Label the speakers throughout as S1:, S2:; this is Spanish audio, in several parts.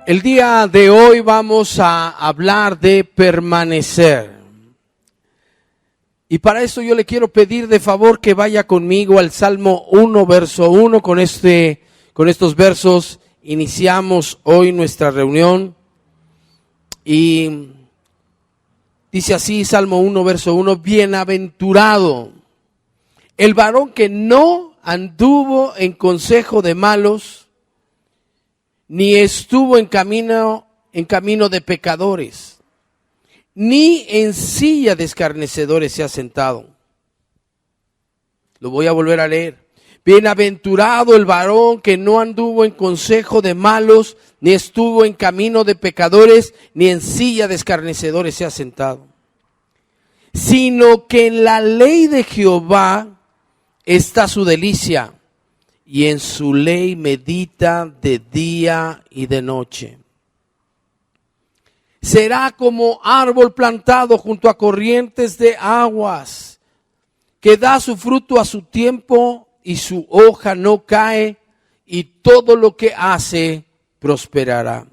S1: El día de hoy vamos a hablar de permanecer. Y para eso yo le quiero pedir de favor que vaya conmigo al Salmo 1, verso 1. Con estos versos iniciamos hoy nuestra reunión. Y dice así, Salmo 1, verso 1, bienaventurado el varón que no anduvo en consejo de malos, ni estuvo en camino de pecadores, ni en silla de escarnecedores se ha sentado. Lo voy a volver a leer. Bienaventurado el varón que no anduvo en consejo de malos, ni estuvo en camino de pecadores, ni en silla de escarnecedores se ha sentado. Sino que en la ley de Jehová está su delicia, y en su ley medita de día y de noche. Será como árbol plantado junto a corrientes de aguas, que da su fruto a su tiempo y su hoja no cae, y todo lo que hace prosperará.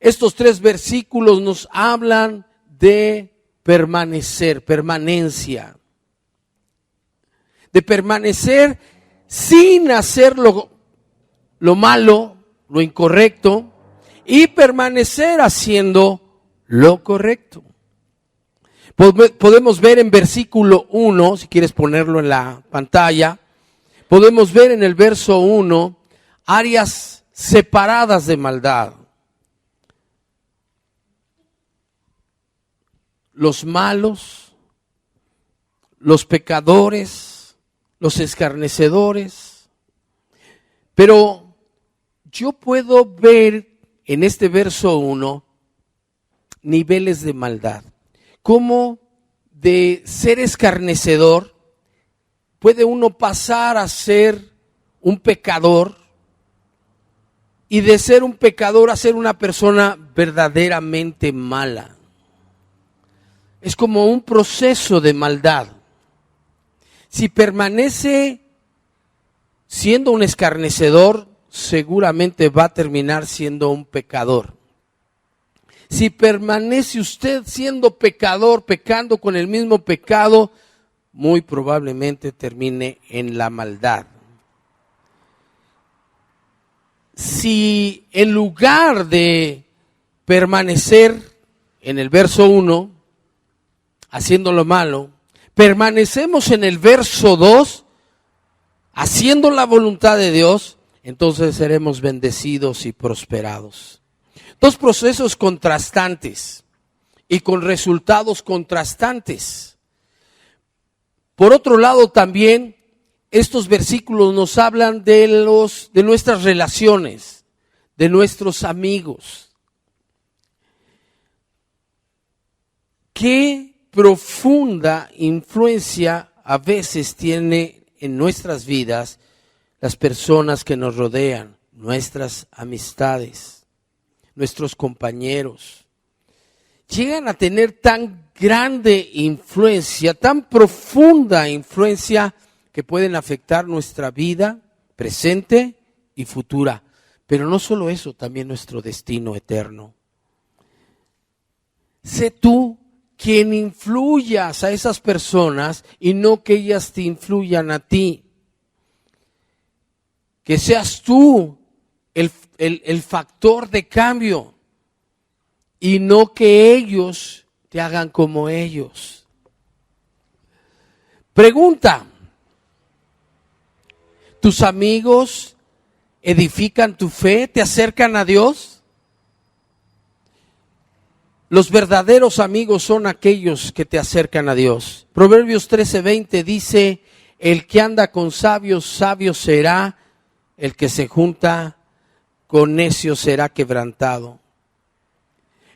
S1: Estos 3 versículos nos hablan de permanecer, permanencia. De permanecer sin hacer lo malo, lo incorrecto, y permanecer haciendo lo correcto. Podemos ver en versículo 1, si quieres ponerlo en la pantalla, podemos ver en el verso 1 áreas separadas de maldad. Los malos, los pecadores, los escarnecedores. Pero yo puedo ver en este verso 1 niveles de maldad. Cómo de ser escarnecedor puede uno pasar a ser un pecador, y de ser un pecador a ser una persona verdaderamente mala. Es como un proceso de maldad. Si permanece siendo un escarnecedor, seguramente va a terminar siendo un pecador. Si permanece usted siendo pecador, pecando con el mismo pecado, muy probablemente termine en la maldad. Si en lugar de permanecer en el verso 1, haciendo lo malo, permanecemos en el verso 2, haciendo la voluntad de Dios, entonces seremos bendecidos y prosperados. 2 procesos contrastantes y con resultados contrastantes. Por otro lado, también estos versículos nos hablan de nuestras relaciones, de nuestros amigos. ¿Qué profunda influencia a veces tiene en nuestras vidas las personas que nos rodean, nuestras amistades, nuestros compañeros? Llegan a tener tan grande influencia, tan profunda influencia, que pueden afectar nuestra vida presente y futura. Pero no solo eso, también nuestro destino eterno. Sé tú quien influyas a esas personas y no que ellas te influyan a ti. Que seas tú el factor de cambio y no que ellos te hagan como ellos. Pregunta: ¿tus amigos edifican tu fe? ¿Te acercan a Dios? Los verdaderos amigos son aquellos que te acercan a Dios. Proverbios 13:20 dice: el que anda con sabios, sabio será; el que se junta con necios será quebrantado.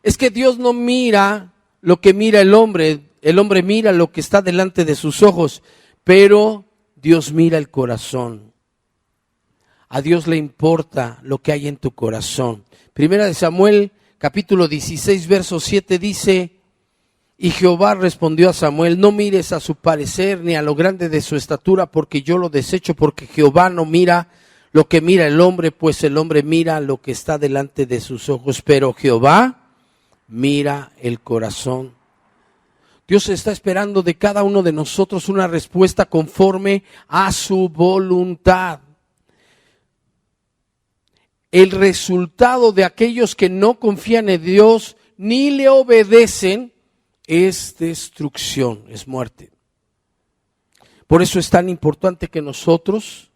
S1: Es que Dios no mira lo que mira el hombre mira lo que está delante de sus ojos, pero Dios mira el corazón. A Dios le importa lo que hay en tu corazón. Primera de Samuel, capítulo 16, verso 7 dice: y Jehová respondió a Samuel: no mires a su parecer ni a lo grande de su estatura, porque yo lo desecho, porque Jehová no mira lo que mira el hombre, pues el hombre mira lo que está delante de sus ojos, pero Jehová mira el corazón. Dios está esperando de cada uno de nosotros una respuesta conforme a su voluntad. El resultado de aquellos que no confían en Dios ni le obedecen es destrucción, es muerte. Por eso es tan importante que nosotros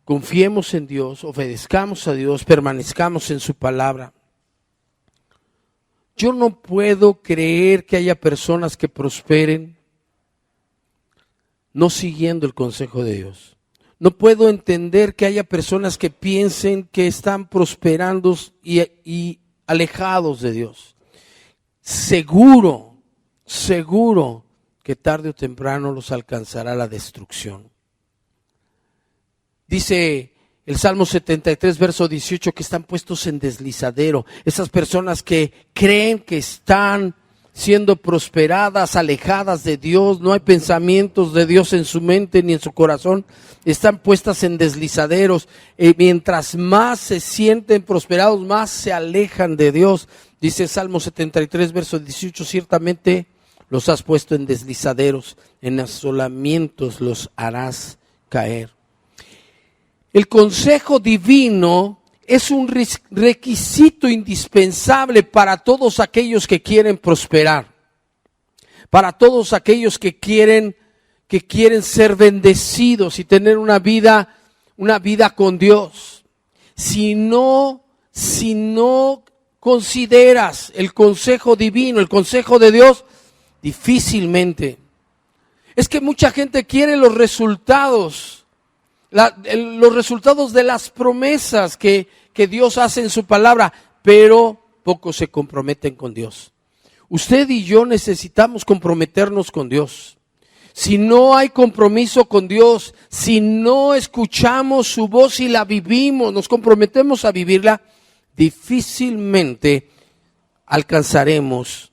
S1: confiemos en Dios, obedezcamos a Dios, permanezcamos en su palabra. Yo no puedo creer que haya personas que prosperen no siguiendo el consejo de Dios. No puedo entender que haya personas que piensen que están prosperando y alejados de Dios. Seguro que tarde o temprano los alcanzará la destrucción. Dice el Salmo 73, verso 18, que están puestos en deslizadero. Esas personas que creen que están siendo prosperadas, alejadas de Dios, no hay pensamientos de Dios en su mente ni en su corazón, están puestas en deslizaderos. Mientras más se sienten prosperados, más se alejan de Dios. Dice Salmo 73, verso 18, ciertamente los has puesto en deslizaderos, en asolamientos los harás caer. El consejo divino es un requisito indispensable para todos aquellos que quieren prosperar, para todos aquellos que quieren ser bendecidos y tener una vida con Dios. Si no consideras el consejo divino, el consejo de Dios, difícilmente. Es que mucha gente quiere los resultados de las promesas que Dios hace en su palabra, pero pocos se comprometen con Dios. Usted y yo necesitamos comprometernos con Dios. Si no hay compromiso con Dios, si no escuchamos su voz y la vivimos, nos comprometemos a vivirla, difícilmente alcanzaremos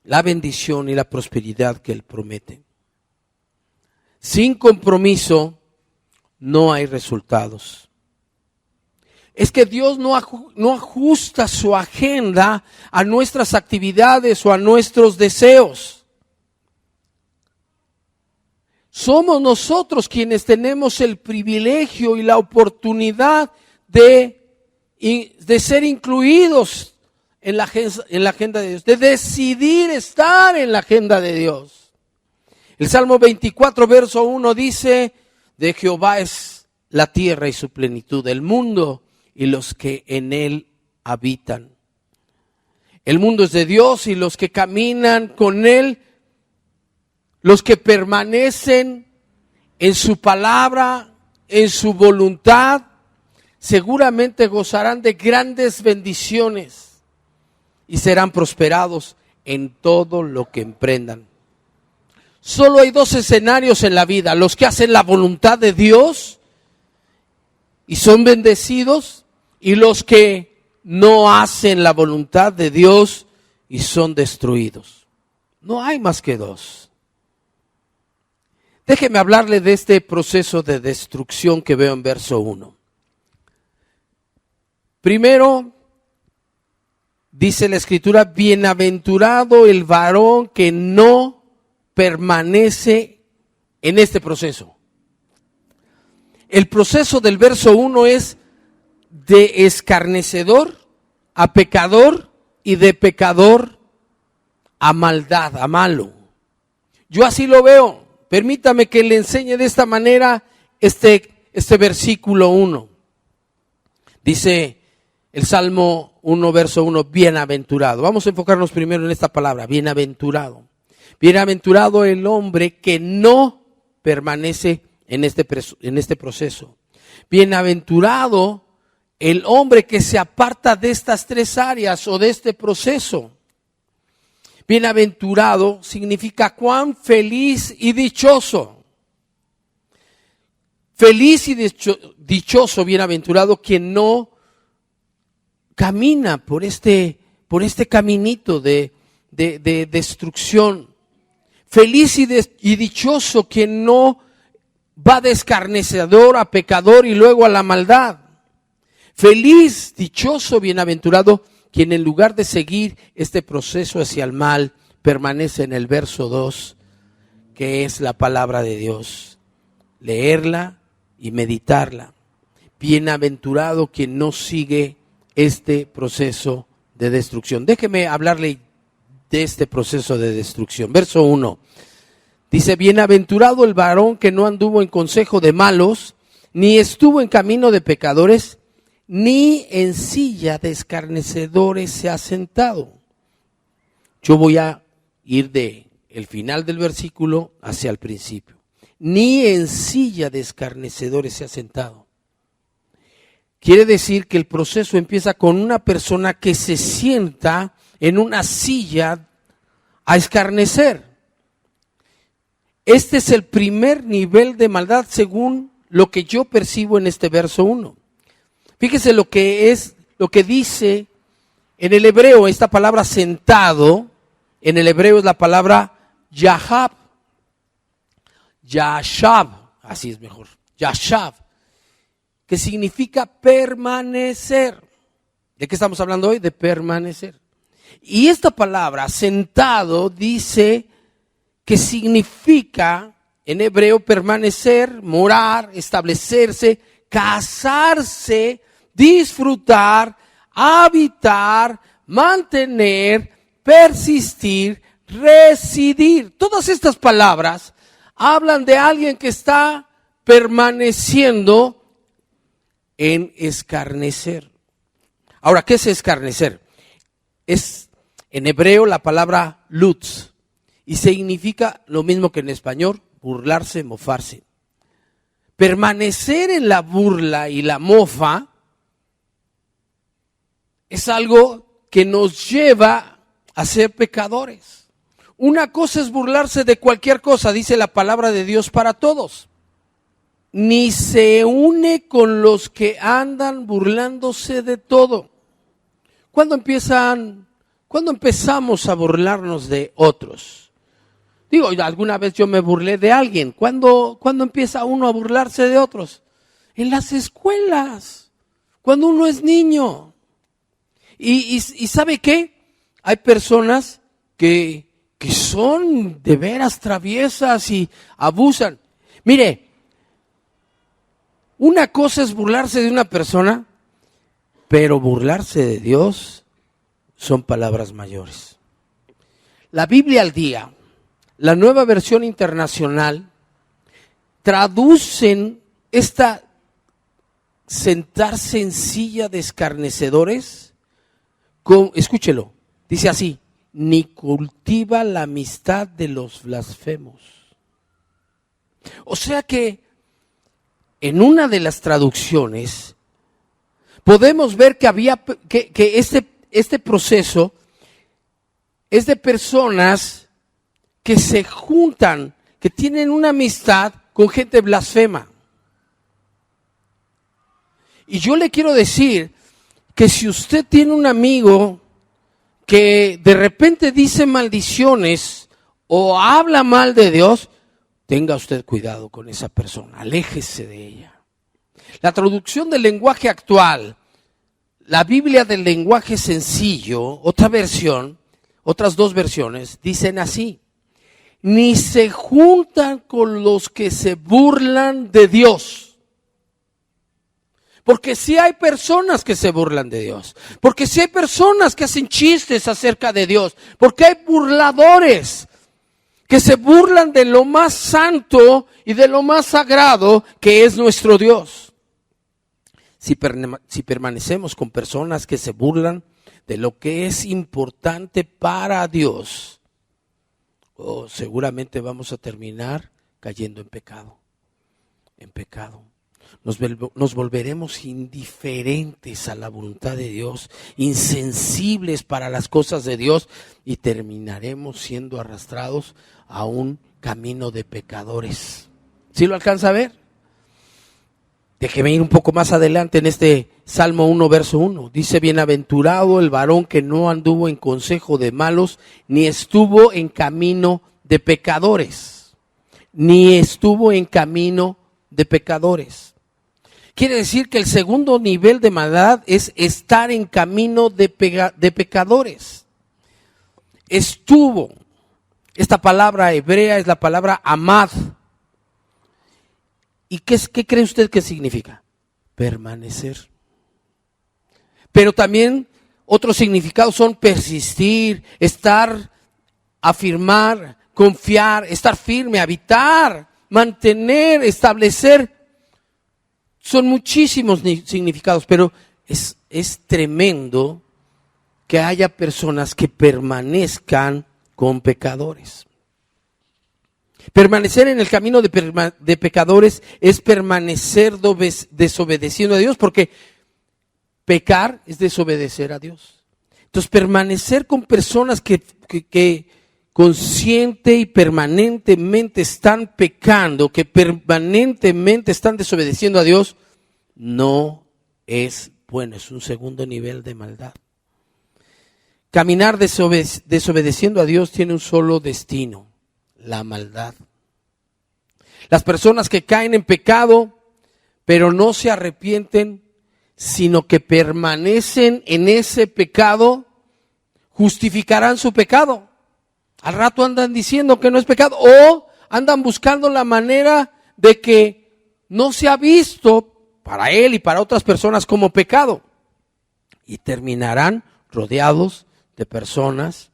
S1: la bendición y la prosperidad que Él promete. Sin compromiso no hay resultados. Es que Dios no ajusta su agenda a nuestras actividades o a nuestros deseos. Somos nosotros quienes tenemos el privilegio y la oportunidad de ser incluidos en la agenda de Dios, de decidir estar en la agenda de Dios. El Salmo 24, verso 1 dice: de Jehová es la tierra y su plenitud, el mundo y los que en él habitan. El mundo es de Dios y los que caminan con él, los que permanecen en su palabra, en su voluntad, seguramente gozarán de grandes bendiciones y serán prosperados en todo lo que emprendan. Solo hay dos escenarios en la vida: los que hacen la voluntad de Dios y son bendecidos, y los que no hacen la voluntad de Dios y son destruidos. No hay más que dos. Déjeme hablarle de este proceso de destrucción que veo en verso 1. Primero, dice la Escritura: bienaventurado el varón que no permanece en este proceso. El proceso del verso 1 es de escarnecedor a pecador y de pecador a maldad, a malo. Yo así lo veo. Permítame que le enseñe de esta manera este versículo 1. Dice el Salmo 1, verso 1, bienaventurado. Vamos a enfocarnos primero en esta palabra, bienaventurado. Bienaventurado el hombre que no permanece en este proceso. Bienaventurado el hombre que se aparta de estas tres áreas o de este proceso. Bienaventurado significa cuán feliz y dichoso. Feliz y dichoso, bienaventurado quien no camina por este caminito de destrucción. Feliz y dichoso quien no va de escarnecedor a pecador y luego a la maldad. Feliz, dichoso, bienaventurado, quien en lugar de seguir este proceso hacia el mal, permanece en el verso 2, que es la palabra de Dios. Leerla y meditarla. Bienaventurado quien no sigue este proceso de destrucción. Déjeme hablarle de este proceso de destrucción. Verso 1. Dice, bienaventurado el varón que no anduvo en consejo de malos, ni estuvo en camino de pecadores, ni en silla de escarnecedores se ha sentado. Yo voy a ir de el final del versículo hacia el principio. Ni en silla de escarnecedores se ha sentado. Quiere decir que el proceso empieza con una persona que se sienta en una silla a escarnecer. Este es el primer nivel de maldad según lo que yo percibo en este verso 1. Fíjese lo que dice en el hebreo, esta palabra sentado, en el hebreo es la palabra yahab, yashab, así es mejor, yashab, que significa permanecer. ¿De qué estamos hablando hoy? De permanecer. Y esta palabra sentado dice que significa en hebreo permanecer, morar, establecerse, casarse, disfrutar, habitar, mantener, persistir, residir. Todas estas palabras hablan de alguien que está permaneciendo en escarnecer. Ahora, ¿qué es escarnecer? Es en hebreo la palabra lutz y significa lo mismo que en español, burlarse, mofarse. Permanecer en la burla y la mofa es algo que nos lleva a ser pecadores. Una cosa es burlarse de cualquier cosa, dice la palabra de Dios para todos. Ni se une con los que andan burlándose de todo. ¿Cuándo empezamos a burlarnos de otros? Digo, alguna vez yo me burlé de alguien. ¿Cuándo empieza uno a burlarse de otros? En las escuelas, cuando uno es niño. ¿Y sabe qué? Hay personas que son de veras traviesas y abusan. Mire, una cosa es burlarse de una persona, pero burlarse de Dios son palabras mayores. La Biblia al día, la Nueva Versión Internacional, traducen esta sentarse en silla de escarnecedores con, escúchelo, dice así, ni cultiva la amistad de los blasfemos. O sea que en una de las traducciones podemos ver que este proceso es de personas que se juntan, que tienen una amistad con gente blasfema. Y yo le quiero decir que si usted tiene un amigo que de repente dice maldiciones o habla mal de Dios, tenga usted cuidado con esa persona, aléjese de ella. La traducción del lenguaje actual, la Biblia del lenguaje sencillo, otras dos versiones, dicen así: ni se juntan con los que se burlan de Dios. Porque sí hay personas que se burlan de Dios. Porque sí hay personas que hacen chistes acerca de Dios. Porque hay burladores que se burlan de lo más santo y de lo más sagrado que es nuestro Dios. Si permanecemos con personas que se burlan de lo que es importante para Dios, seguramente vamos a terminar cayendo en pecado. Nos volveremos indiferentes a la voluntad de Dios, insensibles para las cosas de Dios y terminaremos siendo arrastrados a un camino de pecadores. ¿Sí lo alcanza a ver? Déjeme ir un poco más adelante en este Salmo 1, verso 1. Dice, bienaventurado el varón que no anduvo en consejo de malos, ni estuvo en camino de pecadores, ni estuvo en camino de pecadores. Quiere decir que el segundo nivel de maldad es estar en camino de pecadores. Estuvo. Esta palabra hebrea es la palabra amad. ¿Y qué cree usted que significa? Permanecer. Pero también otros significados son persistir, estar, afirmar, confiar, estar firme, habitar, mantener, establecer. Son muchísimos significados, pero es tremendo que haya personas que permanezcan con pecadores. Permanecer en el camino de pecadores es permanecer desobedeciendo a Dios, porque pecar es desobedecer a Dios. Entonces, permanecer con personas que consciente y permanentemente están pecando, que permanentemente están desobedeciendo a Dios, no es bueno, es un segundo nivel de maldad. Caminar desobedeciendo a Dios tiene un solo destino: la maldad. Las personas que caen en pecado, pero no se arrepienten, sino que permanecen en ese pecado, justificarán su pecado. Al rato andan diciendo que no es pecado, o andan buscando la manera de que no sea visto para él y para otras personas como pecado. Y terminarán rodeados de personas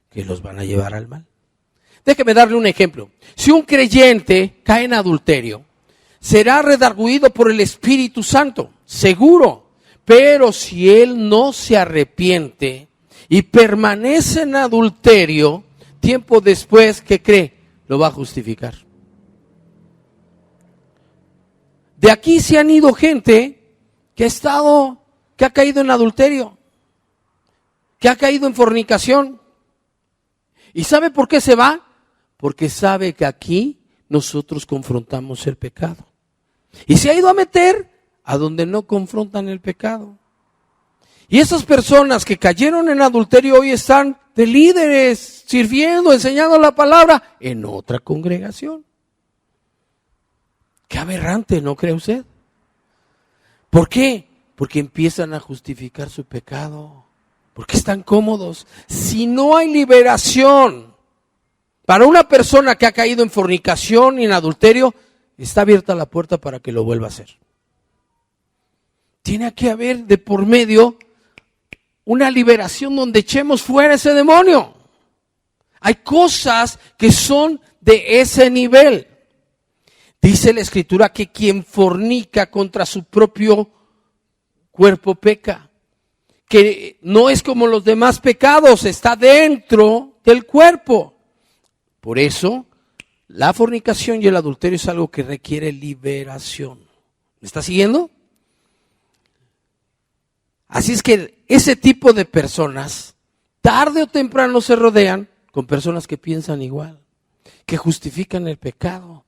S1: que los van a llevar al mal. Déjeme darle un ejemplo. Si un creyente cae en adulterio, será redarguido por el Espíritu Santo, seguro. Pero si él no se arrepiente y permanece en adulterio, tiempo después, ¿qué cree? Lo va a justificar. De aquí se han ido gente que ha caído en adulterio, que ha caído en fornicación. ¿Y sabe por qué se va? Porque sabe que aquí nosotros confrontamos el pecado. Y se ha ido a meter a donde no confrontan el pecado. Y esas personas que cayeron en adulterio hoy están de líderes, sirviendo, enseñando la palabra en otra congregación. Qué aberrante, ¿no cree usted? ¿Por qué? Porque empiezan a justificar su pecado. Porque están cómodos. Si no hay liberación para una persona que ha caído en fornicación y en adulterio, está abierta la puerta para que lo vuelva a hacer. Tiene que haber de por medio una liberación donde echemos fuera ese demonio. Hay cosas que son de ese nivel. Dice la Escritura que quien fornica contra su propio cuerpo peca. Que no es como los demás pecados, está dentro del cuerpo. Por eso, la fornicación y el adulterio es algo que requiere liberación. ¿Me está siguiendo? Así es que ese tipo de personas, tarde o temprano se rodean con personas que piensan igual, que justifican el pecado.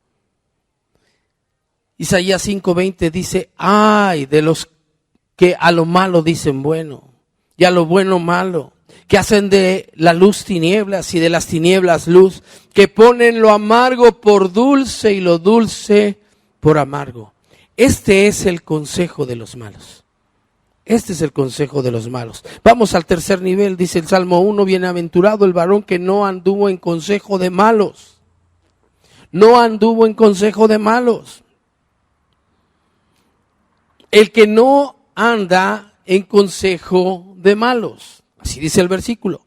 S1: Isaías 5:20 dice, ay de los que a lo malo dicen bueno, y a lo bueno malo, que hacen de la luz tinieblas y de las tinieblas luz, que ponen lo amargo por dulce y lo dulce por amargo. Este es el consejo de los malos. Este es el consejo de los malos. Vamos al tercer nivel, dice el Salmo 1, bienaventurado el varón que no anduvo en consejo de malos. No anduvo en consejo de malos. El que no anda en consejo de malos. Así dice el versículo.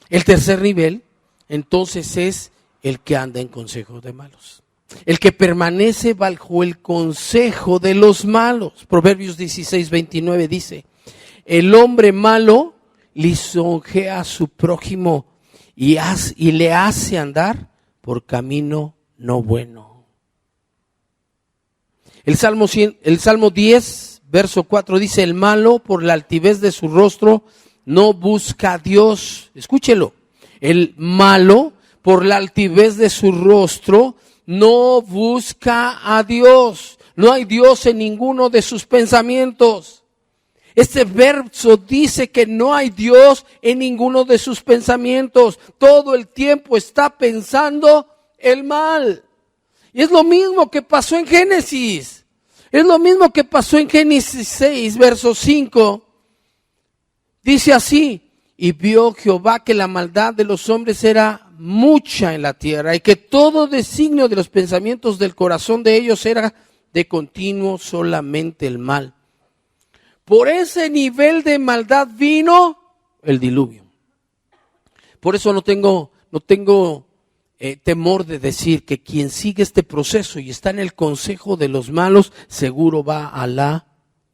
S1: El tercer nivel, entonces, es el que anda en consejo de malos. El que permanece bajo el consejo de los malos. Proverbios 16:29 dice, el hombre malo lisonjea a su prójimo y le hace andar por camino no bueno. El Salmo 10, verso 4 dice, el malo por la altivez de su rostro no busca a Dios. Escúchelo. El malo por la altivez de su rostro no busca a Dios. No hay Dios en ninguno de sus pensamientos. Este verso dice que no hay Dios en ninguno de sus pensamientos. Todo el tiempo está pensando el mal. Y es lo mismo que pasó en Génesis. Es lo mismo que pasó en Génesis 6, verso 5. Dice así: y vio Jehová que la maldad de los hombres era mucha en la tierra, y que todo designio de los pensamientos del corazón de ellos era de continuo solamente el mal. Por ese nivel de maldad vino el diluvio. Por eso no tengo temor de decir que quien sigue este proceso y está en el consejo de los malos, seguro va a la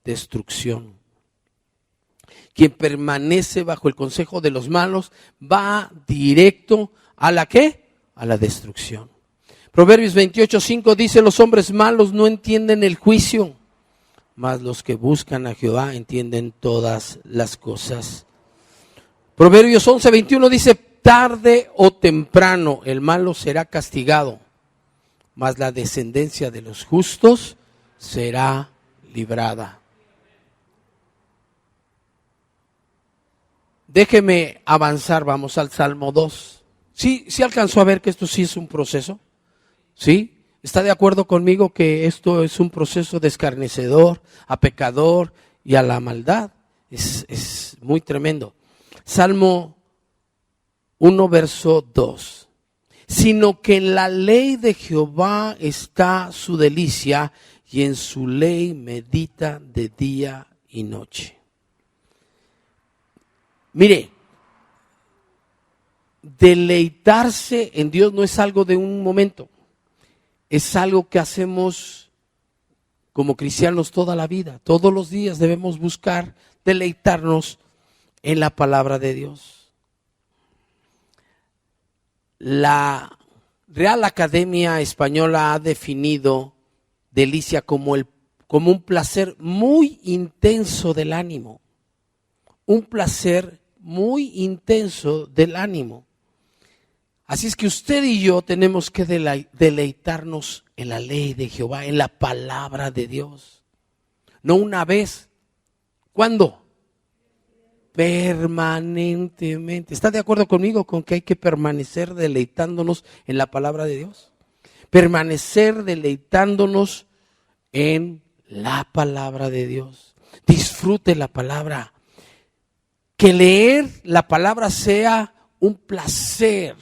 S1: destrucción. Quien permanece bajo el consejo de los malos va directo a la ¿qué? A la destrucción. Proverbios 28:5 dice: los hombres malos no entienden el juicio, mas los que buscan a Jehová entienden todas las cosas. Proverbios 11:21 dice: tarde o temprano el malo será castigado, mas la descendencia de los justos será librada. Déjeme avanzar, vamos al Salmo 2. ¿Sí alcanzó a ver que esto sí es un proceso? ¿Sí? ¿Está de acuerdo conmigo que esto es un proceso de escarnecedor a pecador y a la maldad? Es muy tremendo. Salmo 1, verso 2. Sino que en la ley de Jehová está su delicia, y en su ley medita de día y noche. Mire, deleitarse en Dios no es algo de un momento, es algo que hacemos como cristianos toda la vida. Todos los días debemos buscar deleitarnos en la palabra de Dios. La Real Academia Española ha definido delicia como un placer muy intenso del ánimo. Un placer muy intenso del ánimo. Así es que usted y yo tenemos que deleitarnos en la ley de Jehová, en la palabra de Dios. No una vez. ¿Cuándo? Permanentemente. ¿Está de acuerdo conmigo con que hay que permanecer deleitándonos en la palabra de Dios? Permanecer deleitándonos en la palabra de Dios. Disfrute la palabra. Que leer la palabra sea un placer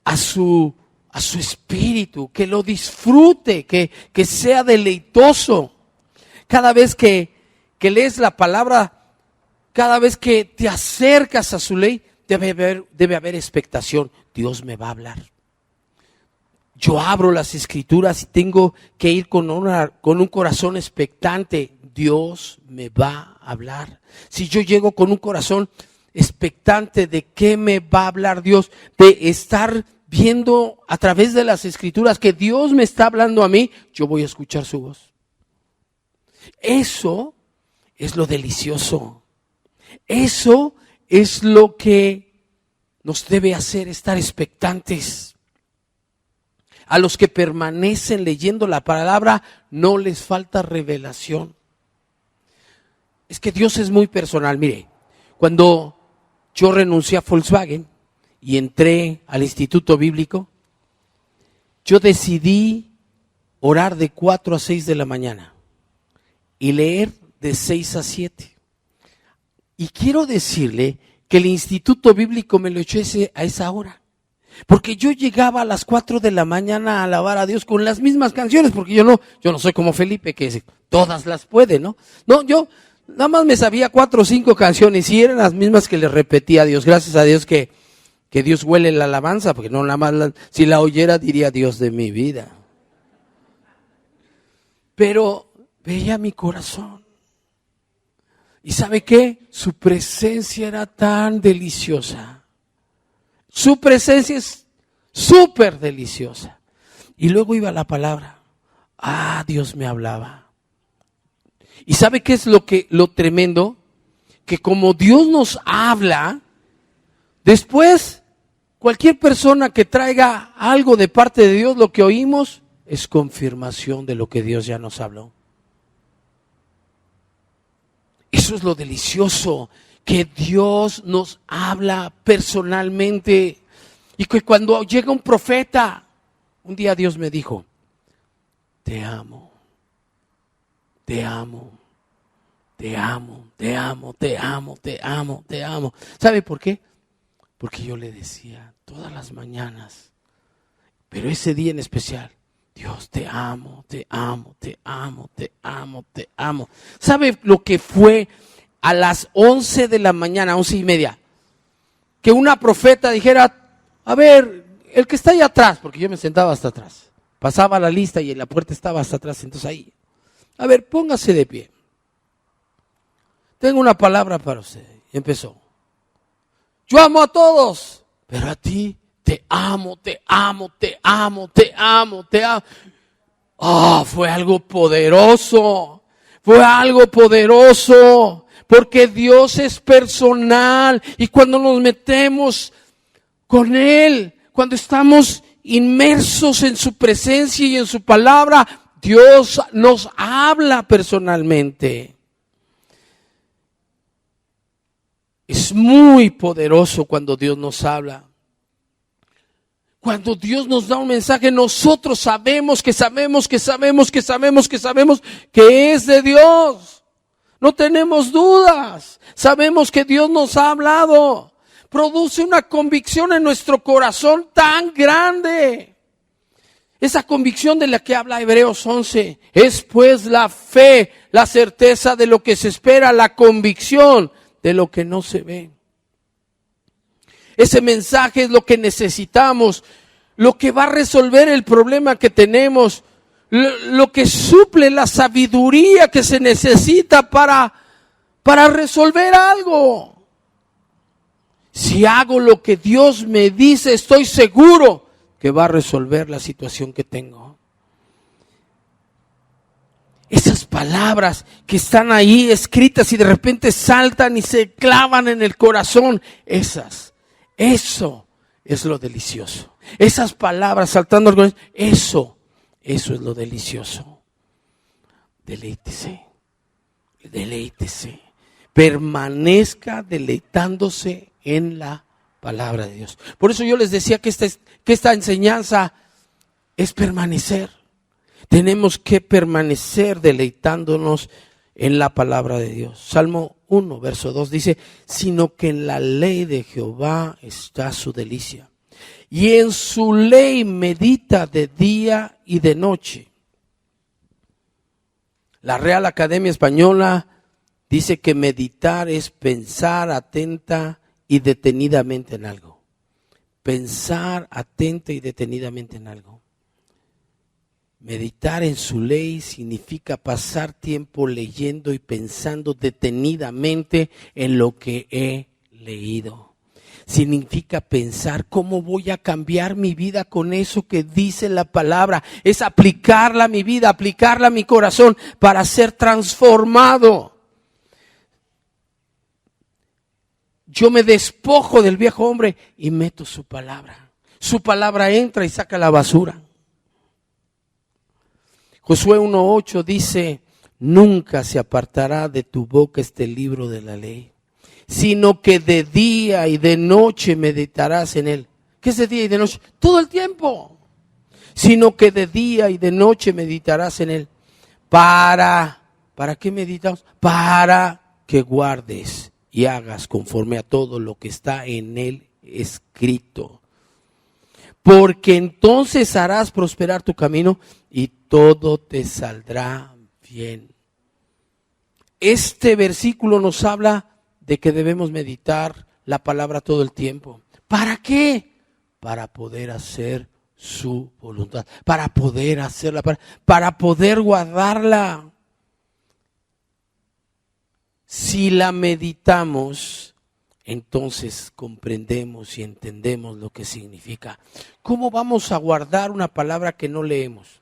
S1: a su espíritu, que lo disfrute, que sea deleitoso. Cada vez que lees la palabra, cada vez que te acercas a su ley, debe haber expectación. Dios me va a hablar. Yo abro las escrituras y tengo que ir con un corazón expectante. Dios me va a hablar. Si yo llego con un corazón expectante de qué me va a hablar Dios, de estar viendo a través de las escrituras que Dios me está hablando a mí, yo voy a escuchar su voz. Eso es lo delicioso. Eso es lo que nos debe hacer estar expectantes. A los que permanecen leyendo la palabra no les falta revelación. Es que Dios es muy personal. Mire, cuando yo renuncié a Volkswagen y entré al Instituto Bíblico, yo decidí orar de 4 a 6 de la mañana y leer de 6 a 7. Y quiero decirle que el Instituto Bíblico me lo echó a esa hora. Porque yo llegaba a las 4 de la mañana a alabar a Dios con las mismas canciones, porque yo no soy como Felipe, que todas las puede, ¿no? No, yo nada más me sabía 4 o 5 canciones y eran las mismas que le repetía a Dios. Gracias a Dios que Dios huele la alabanza, porque no nada más si la oyera diría: Dios de mi vida. Pero veía mi corazón. ¿Y sabe qué? Su presencia era tan deliciosa. Su presencia es súper deliciosa. Y luego iba la palabra. Dios me hablaba. ¿Y sabe qué es lo tremendo? Que como Dios nos habla, después cualquier persona que traiga algo de parte de Dios, lo que oímos es confirmación de lo que Dios ya nos habló. Eso es lo delicioso, que Dios nos habla personalmente. Y que cuando llega un profeta Un día Dios me dijo, te amo, te amo, te amo, te amo, te amo, te amo, te amo. ¿Sabe por qué? Porque yo le decía todas las mañanas, pero ese día en especial, Dios, te amo, te amo, te amo, te amo, te amo. ¿Sabe lo que fue a las 11 de la mañana, 11:30? Que una profeta dijera, a ver, el que está ahí atrás, porque yo me sentaba hasta atrás, pasaba la lista y la puerta estaba hasta atrás, entonces ahí, a ver, póngase de pie. Tengo una palabra para usted. Y empezó. Yo amo a todos, pero a ti te amo, te amo, te amo, te amo, te amo. Fue algo poderoso, fue algo poderoso, porque Dios es personal y cuando nos metemos con Él, cuando estamos inmersos en su presencia y en su palabra, Dios nos habla personalmente. Es muy poderoso cuando Dios nos habla. Cuando Dios nos da un mensaje, nosotros sabemos que es de Dios. No tenemos dudas. Sabemos que Dios nos ha hablado. Produce una convicción en nuestro corazón tan grande. Esa convicción de la que habla Hebreos 11 es pues la fe, la certeza de lo que se espera, la convicción de lo que no se ve. Ese mensaje es lo que necesitamos, lo que va a resolver el problema que tenemos, lo que suple la sabiduría que se necesita para resolver algo. Si hago lo que Dios me dice, estoy seguro que va a resolver la situación que tengo. Esas palabras que están ahí escritas y de repente saltan y se clavan en el corazón, eso es lo delicioso. Esas palabras saltando al corazón, eso es lo delicioso. Deleítese, permanezca deleitándose en la palabra de Dios. Por eso yo les decía que esta enseñanza es permanecer. Tenemos que permanecer deleitándonos en la palabra de Dios. Salmo 1, verso 2 dice, sino que en la ley de Jehová está su delicia, y en su ley medita de día y de noche. La Real Academia Española dice que meditar es pensar atenta y detenidamente en algo. Pensar atenta y detenidamente en algo. Meditar en su ley significa pasar tiempo leyendo y pensando detenidamente en lo que he leído. Significa pensar cómo voy a cambiar mi vida con eso que dice la palabra. Es aplicarla a mi vida, aplicarla a mi corazón para ser transformado. Yo me despojo del viejo hombre y meto su palabra. Su palabra entra y saca la basura. Josué 1:8 dice, nunca se apartará de tu boca este libro de la ley, sino que de día y de noche meditarás en él. ¿Qué es de día y de noche? Todo el tiempo. Sino que de día y de noche meditarás en él. ¿Para qué meditamos? Para que guardes y hagas conforme a todo lo que está en él escrito. Porque entonces harás prosperar tu camino y todo te saldrá bien. Este versículo nos habla de que debemos meditar la palabra todo el tiempo. ¿Para qué? Para poder hacer su voluntad, para poder hacerla, para poder guardarla. Si la meditamos, entonces comprendemos y entendemos lo que significa. ¿Cómo vamos a guardar una palabra que no leemos?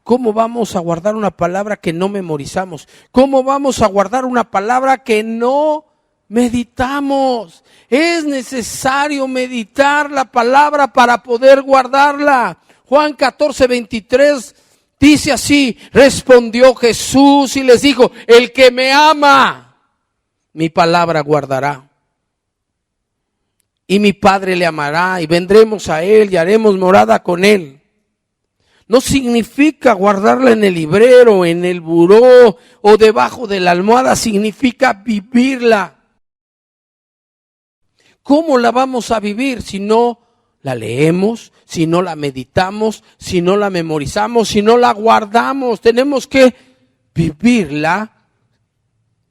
S1: ¿Cómo vamos a guardar una palabra que no memorizamos? ¿Cómo vamos a guardar una palabra que no meditamos? Es necesario meditar la palabra para poder guardarla. Juan 14:23 dice así, respondió Jesús y les dijo, el que me ama, mi palabra guardará. Y mi Padre le amará y vendremos a él y haremos morada con él. No significa guardarla en el librero, en el buró o debajo de la almohada, significa vivirla. ¿Cómo la vamos a vivir si no la leemos, si no la meditamos, si no la memorizamos, si no la guardamos? Tenemos que vivirla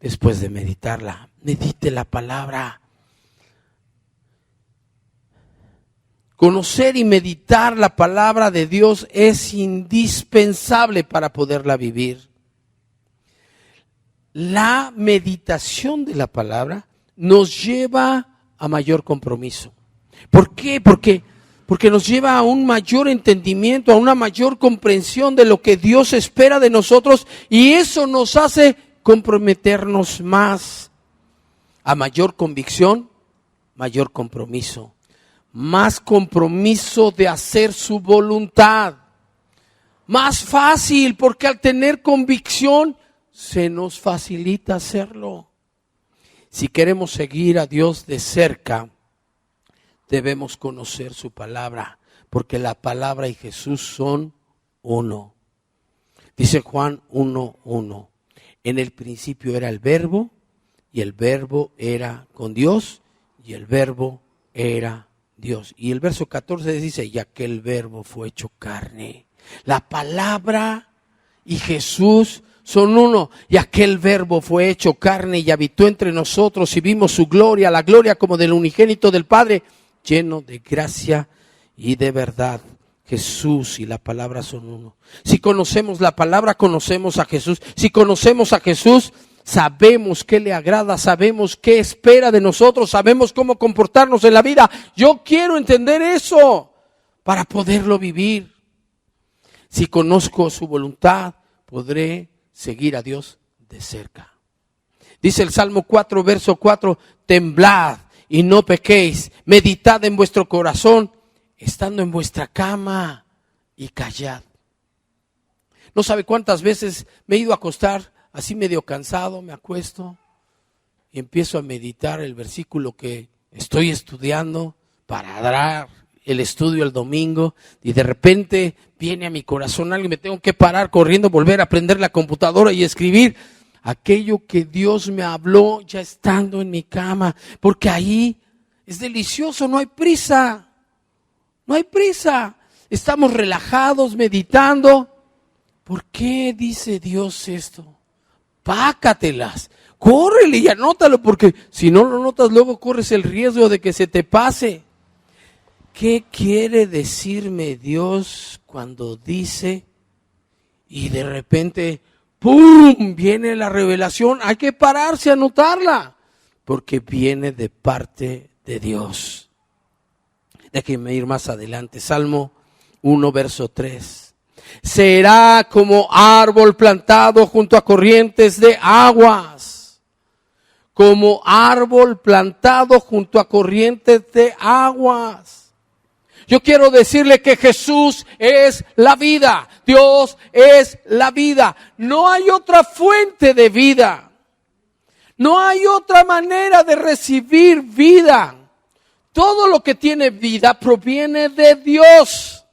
S1: después de meditarla. Medite la palabra. Conocer y meditar la palabra de Dios es indispensable para poderla vivir. La meditación de la palabra nos lleva a mayor compromiso. ¿Por qué? Porque nos lleva a un mayor entendimiento, a una mayor comprensión de lo que Dios espera de nosotros, y eso nos hace comprometernos más. A mayor convicción, mayor compromiso. Más compromiso de hacer su voluntad. Más fácil, porque al tener convicción se nos facilita hacerlo. Si queremos seguir a Dios de cerca, debemos conocer su palabra, porque la palabra y Jesús son uno. Dice Juan 1:1, en el principio era el Verbo, y el Verbo era con Dios, y el Verbo era Dios. Y el verso 14 dice, y aquel Verbo fue hecho carne. La palabra y Jesús son uno, y aquel Verbo fue hecho carne y habitó entre nosotros y vimos su gloria, la gloria como del unigénito del Padre, lleno de gracia y de verdad. Jesús y la palabra son uno. Si conocemos la palabra, conocemos a Jesús. Si conocemos a Jesús, sabemos qué le agrada, sabemos qué espera de nosotros, sabemos cómo comportarnos en la vida. Yo quiero entender eso para poderlo vivir. Si conozco su voluntad, podré seguir a Dios de cerca. Dice el Salmo 4, verso 4, temblad y no pequéis, meditad en vuestro corazón, estando en vuestra cama y callad. No sabe cuántas veces me he ido a acostar así medio cansado, me acuesto y empiezo a meditar el versículo que estoy estudiando para dar el estudio el domingo, y de repente viene a mi corazón algo y me tengo que parar corriendo, volver a prender la computadora y escribir aquello que Dios me habló ya estando en mi cama, porque ahí es delicioso, no hay prisa, estamos relajados meditando. ¿Por qué dice Dios esto? Pácatelas, córrele y anótalo, porque si no lo notas luego corres el riesgo de que se te pase. ¿Qué quiere decirme Dios cuando dice y de repente ¡pum! Viene la revelación? Hay que pararse a anotarla, porque viene de parte de Dios. Déjenme ir más adelante. Salmo 1, verso 3. Será como árbol plantado junto a corrientes de aguas. Como árbol plantado junto a corrientes de aguas. Yo quiero decirle que Jesús es la vida. Dios es la vida. No hay otra fuente de vida. No hay otra manera de recibir vida. Todo lo que tiene vida proviene de Dios.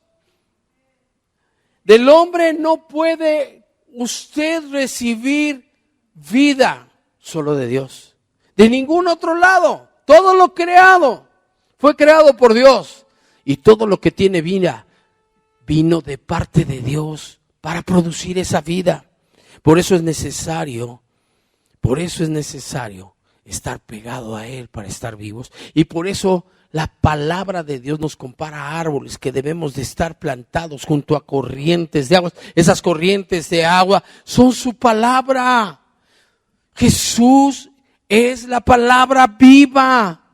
S1: Del hombre no puede usted recibir vida, solo de Dios. De ningún otro lado. Todo lo creado fue creado por Dios. Y todo lo que tiene vida vino de parte de Dios para producir esa vida. Por eso es necesario estar pegado a Él para estar vivos. Y por eso la palabra de Dios nos compara a árboles que debemos de estar plantados junto a corrientes de agua. Esas corrientes de agua son su palabra. Jesús es la palabra viva.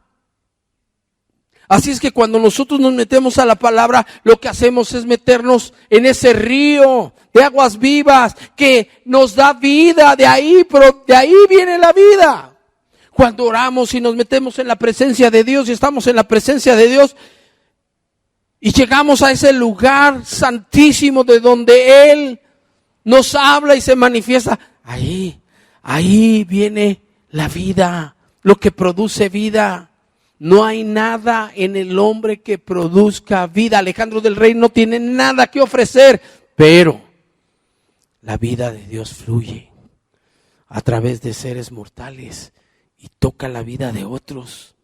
S1: Así es que cuando nosotros nos metemos a la palabra, lo que hacemos es meternos en ese río de aguas vivas que nos da vida. De ahí viene la vida. Cuando oramos y nos metemos en la presencia de Dios y estamos en la presencia de Dios y llegamos a ese lugar santísimo de donde Él nos habla y se manifiesta, ahí viene la vida, lo que produce vida. No hay nada en el hombre que produzca vida. Alejandro del Rey no tiene nada que ofrecer. Pero la vida de Dios fluye a través de seres mortales y toca la vida de otros.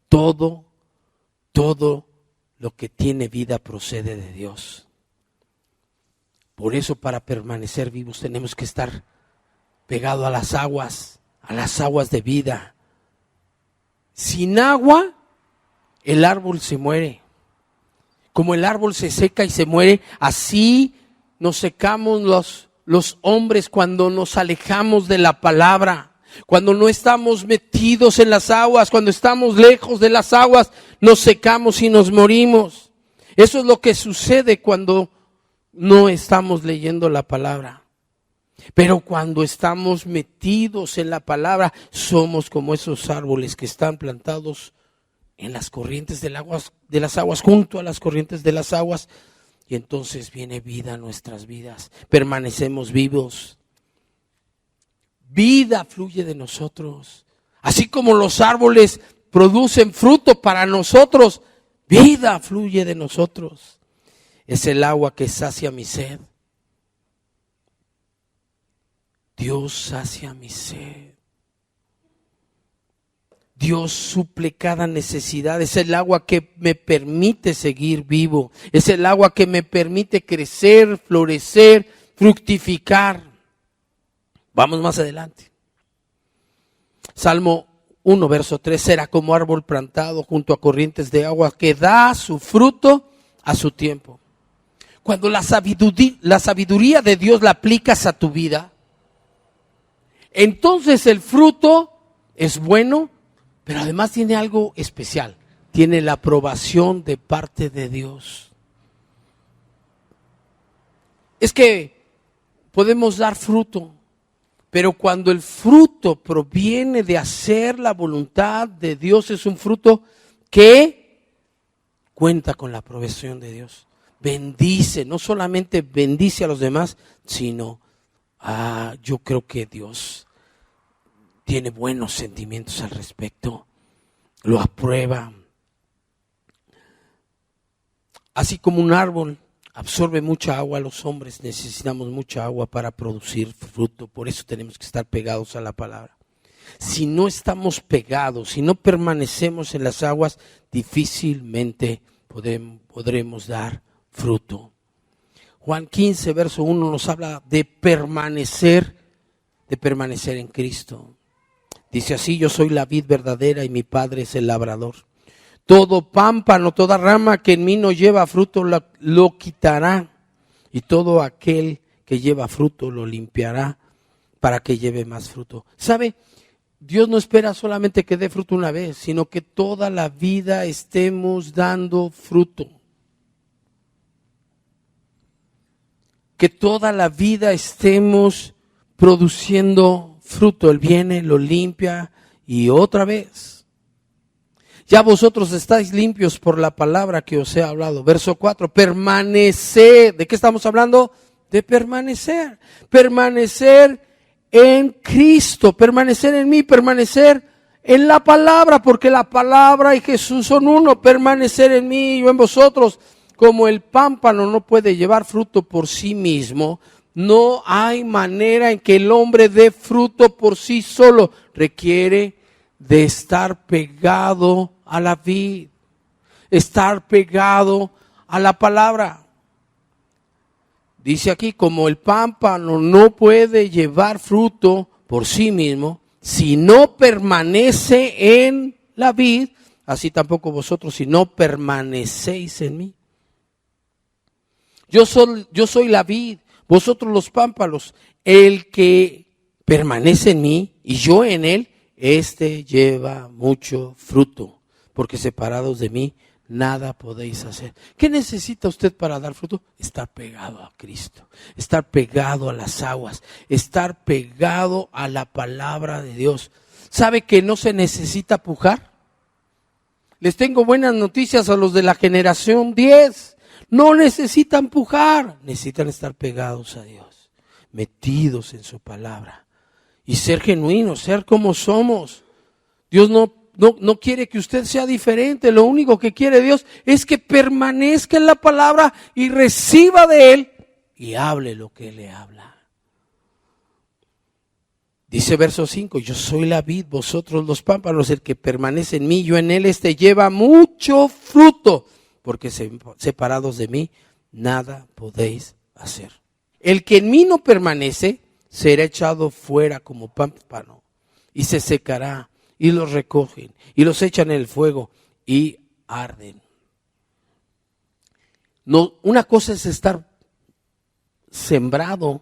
S1: Todo lo que tiene vida procede de Dios. Por eso, para permanecer vivos tenemos que estar pegados a las aguas de vida. Sin agua, el árbol se muere. Como el árbol se seca y se muere, así nos secamos los hombres cuando nos alejamos de la palabra. Cuando no estamos metidos en las aguas, cuando estamos lejos de las aguas, nos secamos y nos morimos. Eso es lo que sucede cuando no estamos leyendo la palabra. Pero cuando estamos metidos en la palabra, somos como esos árboles que están plantados en las corrientes de las aguas, junto a las corrientes de las aguas. Y entonces viene vida a nuestras vidas. Permanecemos vivos. Vida fluye de nosotros. Así como los árboles producen fruto para nosotros, vida fluye de nosotros. Es el agua que sacia mi sed. Dios sacia mi sed. Dios suple cada necesidad. Es el agua que me permite seguir vivo. Es el agua que me permite crecer, florecer, fructificar. Vamos más adelante. Salmo 1, verso 3. Será como árbol plantado junto a corrientes de agua que da su fruto a su tiempo. Cuando la sabiduría de Dios la aplicas a tu vida, entonces el fruto es bueno, pero además tiene algo especial. Tiene la aprobación de parte de Dios. Es que podemos dar fruto, pero cuando el fruto proviene de hacer la voluntad de Dios, es un fruto que cuenta con la aprobación de Dios. Bendice, no solamente bendice a los demás, sino yo creo que Dios tiene buenos sentimientos al respecto, lo aprueba. Así como un árbol absorbe mucha agua, los hombres necesitamos mucha agua para producir fruto. Por eso tenemos que estar pegados a la palabra. Si no estamos pegados, si no permanecemos en las aguas, difícilmente podremos dar fruto. Juan 15, verso 1 nos habla de permanecer en Cristo. Dice así: yo soy la vid verdadera y mi Padre es el labrador. Todo pámpano, toda rama que en mí no lleva fruto lo quitará, y todo aquel que lleva fruto lo limpiará para que lleve más fruto. ¿Sabe? Dios no espera solamente que dé fruto una vez, sino que toda la vida estemos dando fruto. Que toda la vida estemos produciendo fruto. Él viene, lo limpia y otra vez. Ya vosotros estáis limpios por la palabra que os he hablado. Verso 4, permaneced. ¿De qué estamos hablando? De permanecer. Permanecer en Cristo, permanecer en mí, permanecer en la palabra, porque la palabra y Jesús son uno. Permanecer en mí y yo en vosotros. Como el pámpano no puede llevar fruto por sí mismo, no hay manera en que el hombre dé fruto por sí solo. Requiere de estar pegado a la vid, estar pegado a la palabra. Dice aquí, como el pámpano no puede llevar fruto por sí mismo, si no permanece en la vid, así tampoco vosotros si no permanecéis en mí. Yo soy la vid, vosotros los pámpanos. El que permanece en mí y yo en él, este lleva mucho fruto, porque separados de mí nada podéis hacer. ¿Qué necesita usted para dar fruto? Estar pegado a Cristo, estar pegado a las aguas, estar pegado a la palabra de Dios. ¿Sabe que no se necesita pujar? Les tengo buenas noticias a los de la generación 10. No necesitan pujar, necesitan estar pegados a Dios, metidos en su palabra y ser genuinos, ser como somos. Dios no no quiere que usted sea diferente. Lo único que quiere Dios es que permanezca en la palabra y reciba de Él y hable lo que Él le habla. Dice verso 5, yo soy la vid, vosotros los pámpanos, el que permanece en mí, yo en él, lleva mucho fruto, porque separados de mí, nada podéis hacer. El que en mí no permanece, será echado fuera como pámpano, y se secará, y los recogen, y los echan en el fuego, y arden. No, una cosa es estar sembrado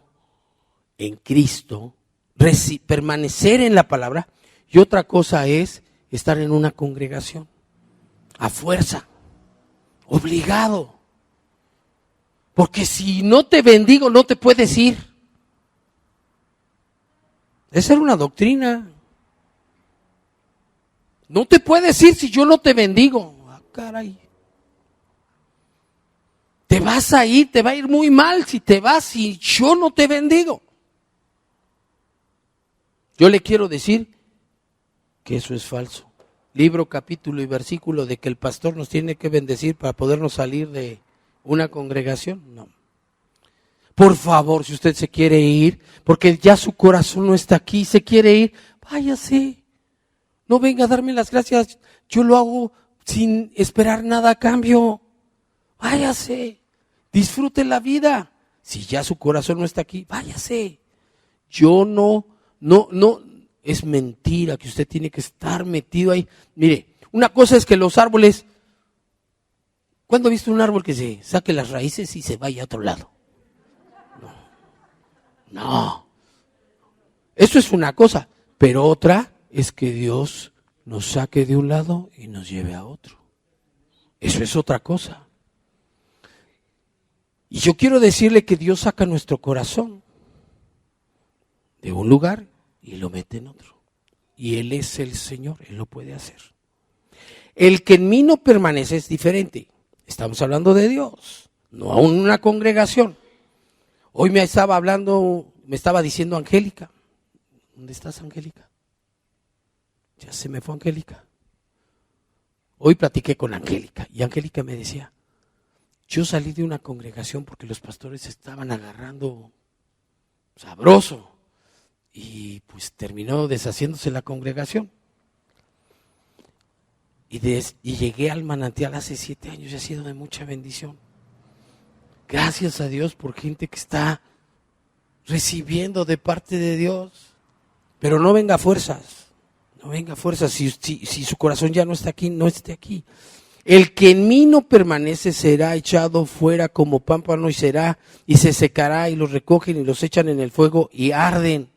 S1: en Cristo, permanecer en la palabra, y otra cosa es estar en una congregación a fuerza, obligado, porque si no te bendigo no te puedes ir. Esa era una doctrina. No te puedes ir si yo no te bendigo. Ah, caray. Te vas a ir, te va a ir muy mal si te vas si yo no te bendigo. Yo le quiero decir que eso es falso. Libro, capítulo y versículo de que el pastor nos tiene que bendecir para podernos salir de una congregación. No. Por favor, si usted se quiere ir, porque ya su corazón no está aquí, se quiere ir, váyase. No venga a darme las gracias. Yo lo hago sin esperar nada a cambio. Váyase. Disfrute la vida. Si ya su corazón no está aquí, váyase. Yo no, es mentira que usted tiene que estar metido ahí. Mire, una cosa es que los árboles, ¿cuándo ha visto un árbol que se saque las raíces y se vaya a otro lado? No. Eso es una cosa, pero otra es que Dios nos saque de un lado y nos lleve a otro. Eso es otra cosa. Y yo quiero decirle que Dios saca nuestro corazón de un lugar y lo mete en otro. Y Él es el Señor, Él lo puede hacer. El que en mí no permanece es diferente. Estamos hablando de Dios, no a una congregación. Hoy me estaba diciendo Angélica. ¿Dónde estás, Angélica? Ya se me fue Angélica. Hoy platiqué con Angélica y Angélica me decía, yo salí de una congregación porque los pastores estaban agarrando sabroso. Y pues terminó deshaciéndose la congregación. Y llegué al manantial hace 7 años y ha sido de mucha bendición. Gracias a Dios por gente que está recibiendo de parte de Dios. Pero no venga a fuerzas. No venga a fuerzas. Si su corazón ya no está aquí, no esté aquí. El que en mí no permanece será echado fuera como pámpano y se secará y los recogen y los echan en el fuego y arden.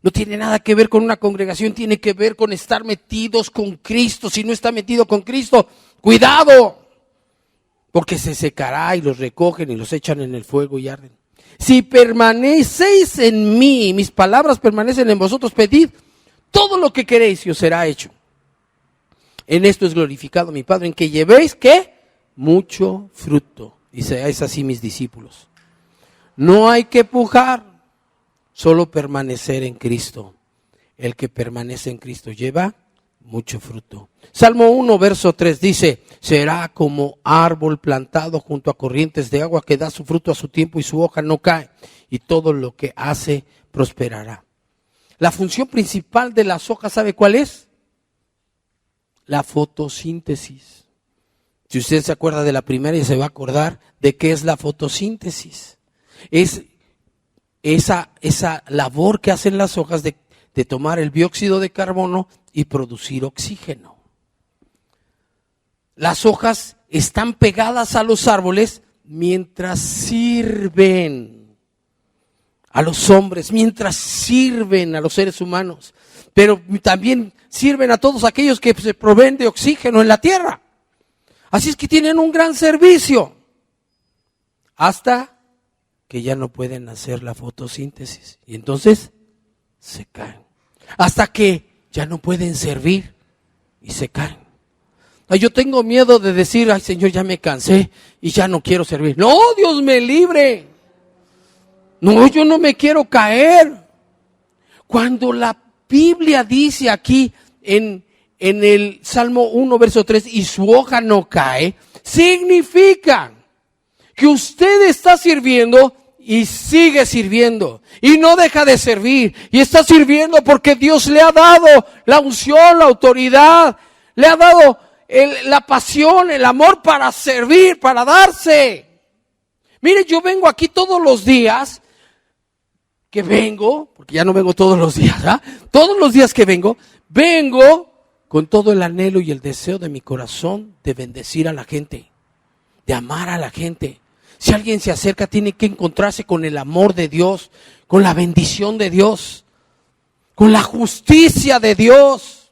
S1: No tiene nada que ver con una congregación, tiene que ver con estar metidos con Cristo. Si no está metido con Cristo, ¡cuidado! Porque se secará y los recogen y los echan en el fuego y arden. Si permanecéis en mí y mis palabras permanecen en vosotros, pedid todo lo que queréis y os será hecho. En esto es glorificado mi Padre, en que llevéis, ¿qué? Mucho fruto y seáis así mis discípulos. No hay que pujar. Solo permanecer en Cristo. El que permanece en Cristo lleva mucho fruto. Salmo 1, verso 3 dice, será como árbol plantado junto a corrientes de agua que da su fruto a su tiempo y su hoja no cae, y todo lo que hace prosperará. La función principal de las hojas, ¿sabe cuál es? La fotosíntesis. Si usted se acuerda de la primaria, se va a acordar de qué es la fotosíntesis. Es esa labor que hacen las hojas de tomar el dióxido de carbono y producir oxígeno. Las hojas están pegadas a los árboles mientras sirven a los hombres, mientras sirven a los seres humanos, pero también sirven a todos aquellos que se proveen de oxígeno en la tierra. Así es que tienen un gran servicio hasta que ya no pueden hacer la fotosíntesis y entonces se caen. Hasta que ya no pueden servir y se caen. Ay, yo tengo miedo de decir, ay Señor, ya me cansé y ya no quiero servir. No, Dios me libre. No, yo no me quiero caer. Cuando la Biblia dice aquí en en el Salmo 1, verso 3, y su hoja no cae, significa que usted está sirviendo y sigue sirviendo y no deja de servir y está sirviendo porque Dios le ha dado la unción, la autoridad, le ha dado la pasión, el amor para servir, para darse. Mire, yo vengo aquí todos los días que vengo, porque ya no vengo todos los días, ¿verdad? Todos los días que vengo con todo el anhelo y el deseo de mi corazón de bendecir a la gente, de amar a la gente. Si alguien se acerca, tiene que encontrarse con el amor de Dios, con la bendición de Dios, con la justicia de Dios.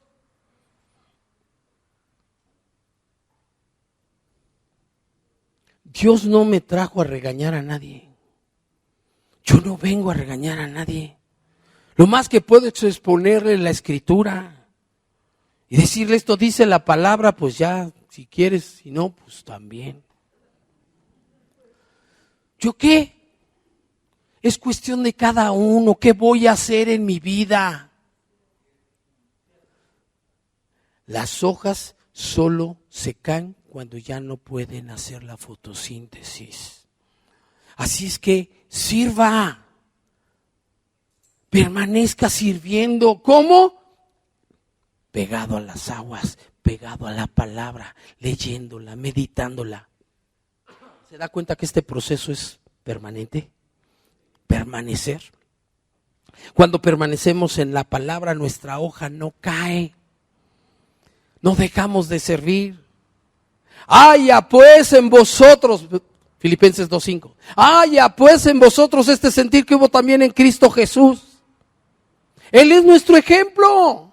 S1: Dios no me trajo a regañar a nadie. Yo no vengo a regañar a nadie. Lo más que puedo es exponerle la Escritura y decirle esto dice la palabra, pues ya, si quieres, si no, pues también. ¿Yo qué? Es cuestión de cada uno. ¿Qué voy a hacer en mi vida? Las hojas solo se caen cuando ya no pueden hacer la fotosíntesis. Así es que sirva. Permanezca sirviendo. ¿Cómo? Pegado a las aguas, pegado a la palabra, leyéndola, meditándola. ¿Se da cuenta que este proceso es permanente? Permanecer. Cuando permanecemos en la palabra, nuestra hoja no cae. No dejamos de servir. Haya pues en vosotros, Filipenses 2:5. Haya pues en vosotros este sentir que hubo también en Cristo Jesús. Él es nuestro ejemplo.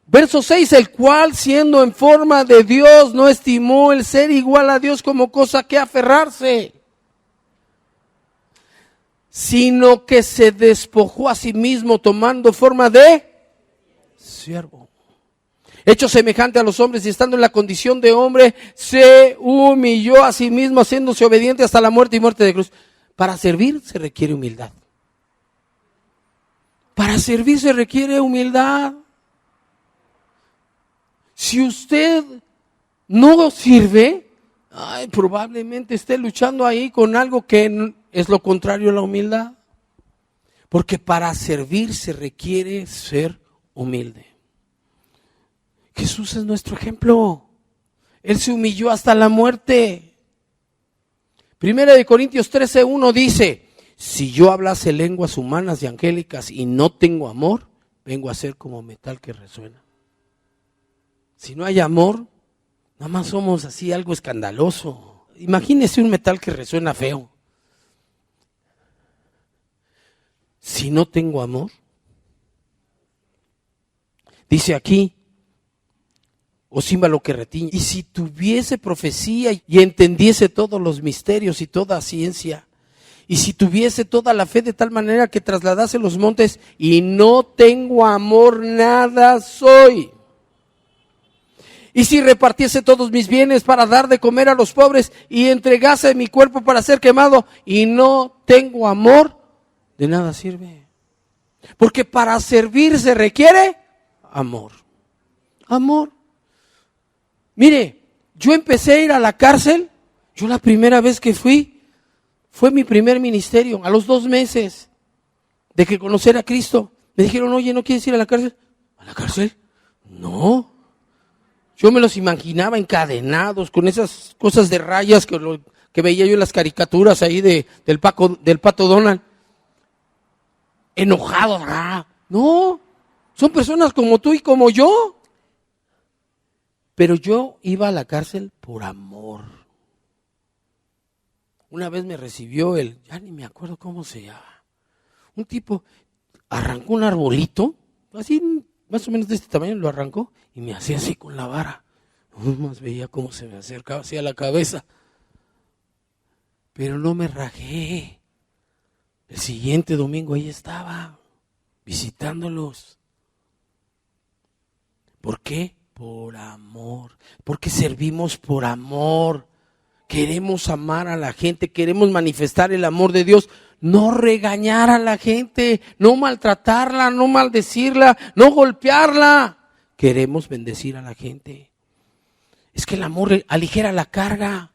S1: Verso 6, el cual siendo en forma de Dios no estimó el ser igual a Dios como cosa que aferrarse, sino que se despojó a sí mismo tomando forma de siervo. Hecho semejante a los hombres y estando en la condición de hombre, se humilló a sí mismo haciéndose obediente hasta la muerte y muerte de cruz. Para servir se requiere humildad. Para servir se requiere humildad. Si usted no sirve, probablemente esté luchando ahí con algo que es lo contrario a la humildad. Porque para servir se requiere ser humilde. Jesús es nuestro ejemplo. Él se humilló hasta la muerte. Primera de Corintios 13:1 dice, si yo hablase lenguas humanas y angélicas y no tengo amor, vengo a ser como metal que resuena. Si no hay amor, nada más somos así algo escandaloso. Imagínese un metal que resuena feo. Si no tengo amor, dice aquí, o címbalo que retiñe, y si tuviese profecía y entendiese todos los misterios y toda ciencia, y si tuviese toda la fe de tal manera que trasladase los montes, y no tengo amor, nada soy. Y si repartiese todos mis bienes para dar de comer a los pobres y entregase mi cuerpo para ser quemado y no tengo amor, de nada sirve. Porque para servir se requiere amor. Amor. Mire, yo empecé a ir a la cárcel, yo la primera vez que fui, fue mi primer ministerio, a los 2 meses de que conocer a Cristo. Me dijeron, oye, ¿no quieres ir a la cárcel? ¿A la cárcel? No. Yo me los imaginaba encadenados con esas cosas de rayas que veía yo en las caricaturas ahí del Pato Donald. Enojados. No, son personas como tú y como yo. Pero yo iba a la cárcel por amor. Una vez me recibió ya ni me acuerdo cómo se llama. Un tipo arrancó un arbolito, así más o menos de este tamaño, lo arrancó y me hacía así con la vara. Más veía cómo se me acercaba así a la cabeza. Pero no me rajé. El siguiente domingo ahí estaba, visitándolos. ¿Por qué? Por amor. Porque servimos por amor. Queremos amar a la gente, queremos manifestar el amor de Dios. No regañar a la gente, no maltratarla, no maldecirla, no golpearla. queremos bendecir a la gente. Es que el amor aligera la carga.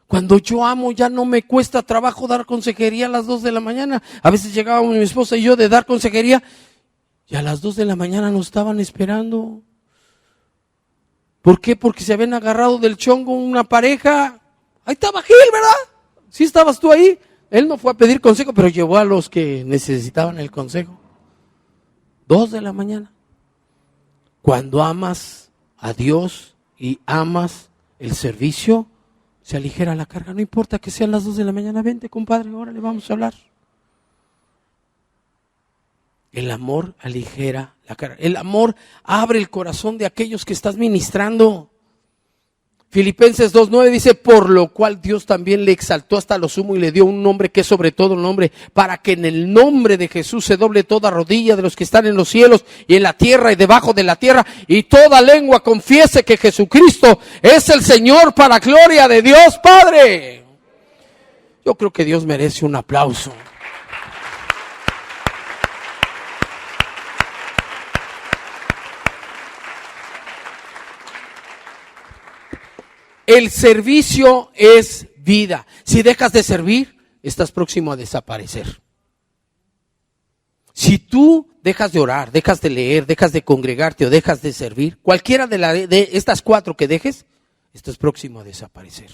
S1: Cuando yo amo ya no me cuesta trabajo dar consejería a las 2 de la mañana. A veces llegábamos mi esposa y yo de dar consejería y a las 2 de la mañana nos estaban esperando. ¿Por qué? Porque se habían agarrado del chongo una pareja. Ahí estaba Gil, ¿verdad? Sí estabas tú ahí. Él no fue a pedir consejo, pero llevó a los que necesitaban el consejo. 2 de la mañana. Cuando amas a Dios y amas el servicio, se aligera la carga. No importa que sean las 2 de la mañana. Vente, compadre, órale, vamos a hablar. El amor aligera la carga. El amor abre el corazón de aquellos que estás ministrando. Filipenses 2:9 dice, por lo cual Dios también le exaltó hasta lo sumo y le dio un nombre que es sobre todo nombre, para que en el nombre de Jesús se doble toda rodilla de los que están en los cielos y en la tierra y debajo de la tierra, y toda lengua confiese que Jesucristo es el Señor, para gloria de Dios Padre. Yo creo que Dios merece un aplauso. El servicio es vida. Si dejas de servir, estás próximo a desaparecer. Si tú dejas de orar, dejas de leer, dejas de congregarte o dejas de servir, cualquiera de estas 4 que dejes, estás próximo a desaparecer.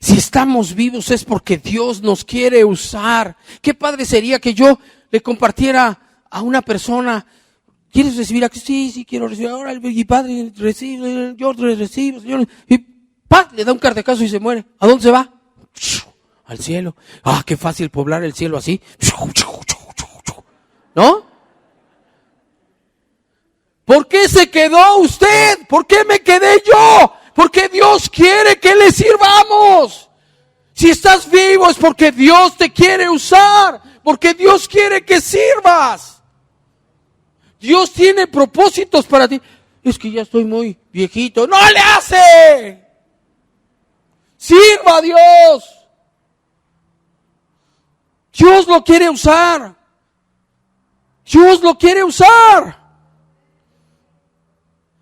S1: Si estamos vivos es porque Dios nos quiere usar. Qué padre sería que yo le compartiera a una persona: ¿quieres recibir a Cristo? Sí, quiero recibir. Ahora el Padre recibe, yo recibo, Señor. Y ¡pah! Le da un cardecazo y se muere. ¿A dónde se va? Al cielo. Ah, qué fácil poblar el cielo así. ¿No? ¿Por qué se quedó usted? ¿Por qué me quedé yo? Porque Dios quiere que le sirvamos. Si estás vivo es porque Dios te quiere usar. Porque Dios quiere que sirvas. Dios tiene propósitos para ti. Es que ya estoy muy viejito. ¡No le hace! ¡Sirva a Dios! Dios lo quiere usar. Dios lo quiere usar.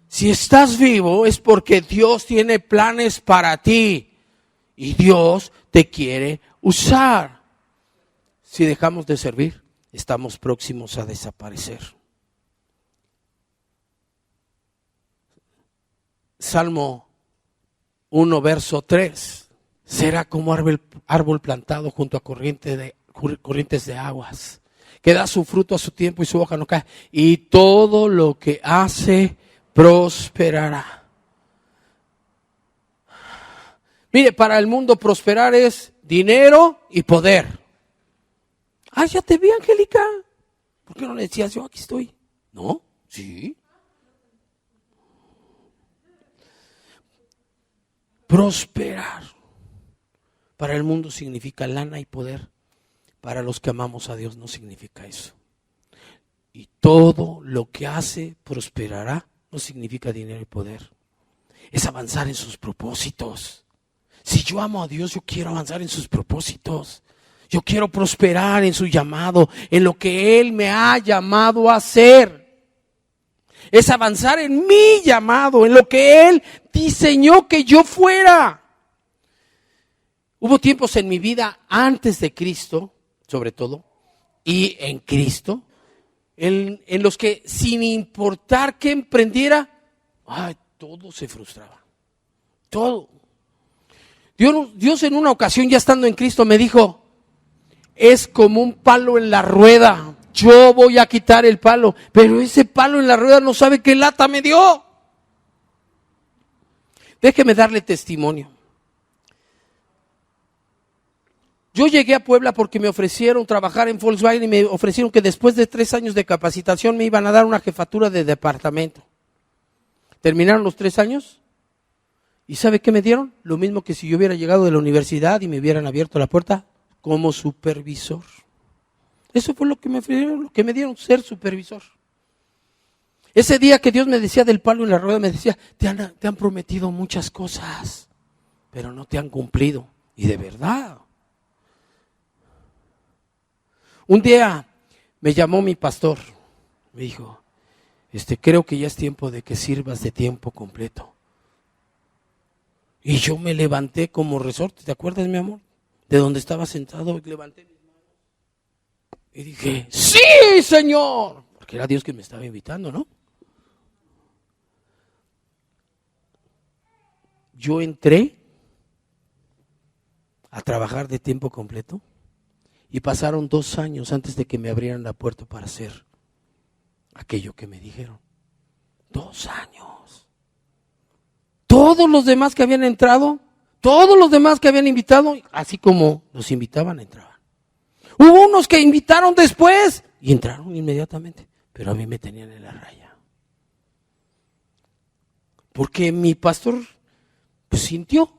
S1: Si estás vivo es porque Dios tiene planes para ti. Y Dios te quiere usar. Si dejamos de servir, estamos próximos a desaparecer. Salmo 1, verso 3. Será como árbol plantado junto a corrientes de aguas, que da su fruto a su tiempo y su hoja no cae. Y todo lo que hace prosperará. Mire, para el mundo prosperar es dinero y poder. Ah, ya te vi, Angélica. ¿Por qué no le decías yo aquí estoy? ¿No? Sí. Prosperar. Para el mundo significa lana y poder. Para los que amamos a Dios no significa eso. Y todo lo que hace prosperará no significa dinero y poder. Es avanzar en sus propósitos. Si yo amo a Dios, yo quiero avanzar en sus propósitos. Yo quiero prosperar en su llamado, en lo que Él me ha llamado a hacer. Es avanzar en mi llamado, en lo que Él diseñó que yo fuera. Hubo tiempos en mi vida antes de Cristo, sobre todo, y en Cristo, en los que sin importar qué emprendiera, todo se frustraba. Todo. Dios en una ocasión, ya estando en Cristo, me dijo: es como un palo en la rueda. Yo voy a quitar el palo, pero ese palo en la rueda no sabe qué lata me dio. Déjeme darle testimonio. Yo llegué a Puebla porque me ofrecieron trabajar en Volkswagen y me ofrecieron que después de 3 años de capacitación me iban a dar una jefatura de departamento. Terminaron los 3 años y ¿sabe qué me dieron? Lo mismo que si yo hubiera llegado de la universidad y me hubieran abierto la puerta como supervisor. Eso fue lo que me dieron, ser supervisor. Ese día que Dios me decía del palo en la rueda, me decía: te han prometido muchas cosas, pero no te han cumplido. Y de verdad. Un día me llamó mi pastor, me dijo: creo que ya es tiempo de que sirvas de tiempo completo. Y yo me levanté como resorte, ¿te acuerdas, mi amor? De donde estaba sentado, levanté mis manos y dije, ¡sí, Señor! Porque era Dios que me estaba invitando, ¿no? Yo entré a trabajar de tiempo completo y pasaron 2 años antes de que me abrieran la puerta para hacer aquello que me dijeron. 2 años. Todos los demás que habían entrado, todos los demás que habían invitado, así como los invitaban, entraban. Hubo unos que invitaron después y entraron inmediatamente, pero a mí me tenían en la raya. Porque mi pastor pues sintió.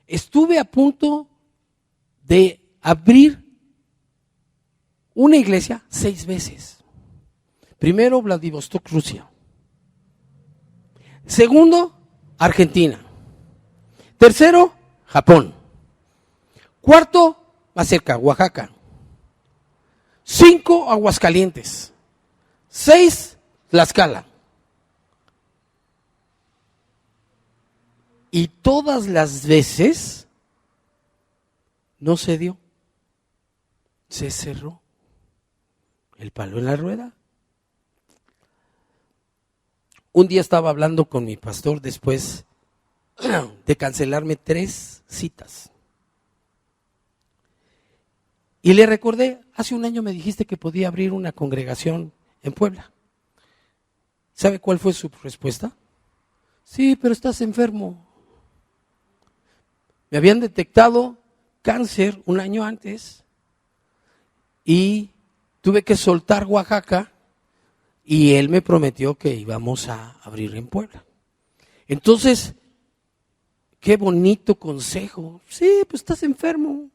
S1: Estuve a punto de abrir una iglesia 6 veces. Primero, Vladivostok, Rusia. Segundo, Argentina. Tercero, Japón. Cuarto, más cerca, Oaxaca. 5, Aguascalientes. 6, Tlaxcala. Y todas las veces no se dio. Se cerró. El palo en la rueda. Un día estaba hablando con mi pastor después de cancelarme 3 citas. Y le recordé, hace un año me dijiste que podía abrir una congregación en Puebla. ¿Sabe cuál fue su respuesta? Sí, pero estás enfermo. Me habían detectado cáncer un año antes y tuve que soltar Oaxaca y él me prometió que íbamos a abrir en Puebla. Entonces, qué bonito consejo. Sí, pues estás enfermo.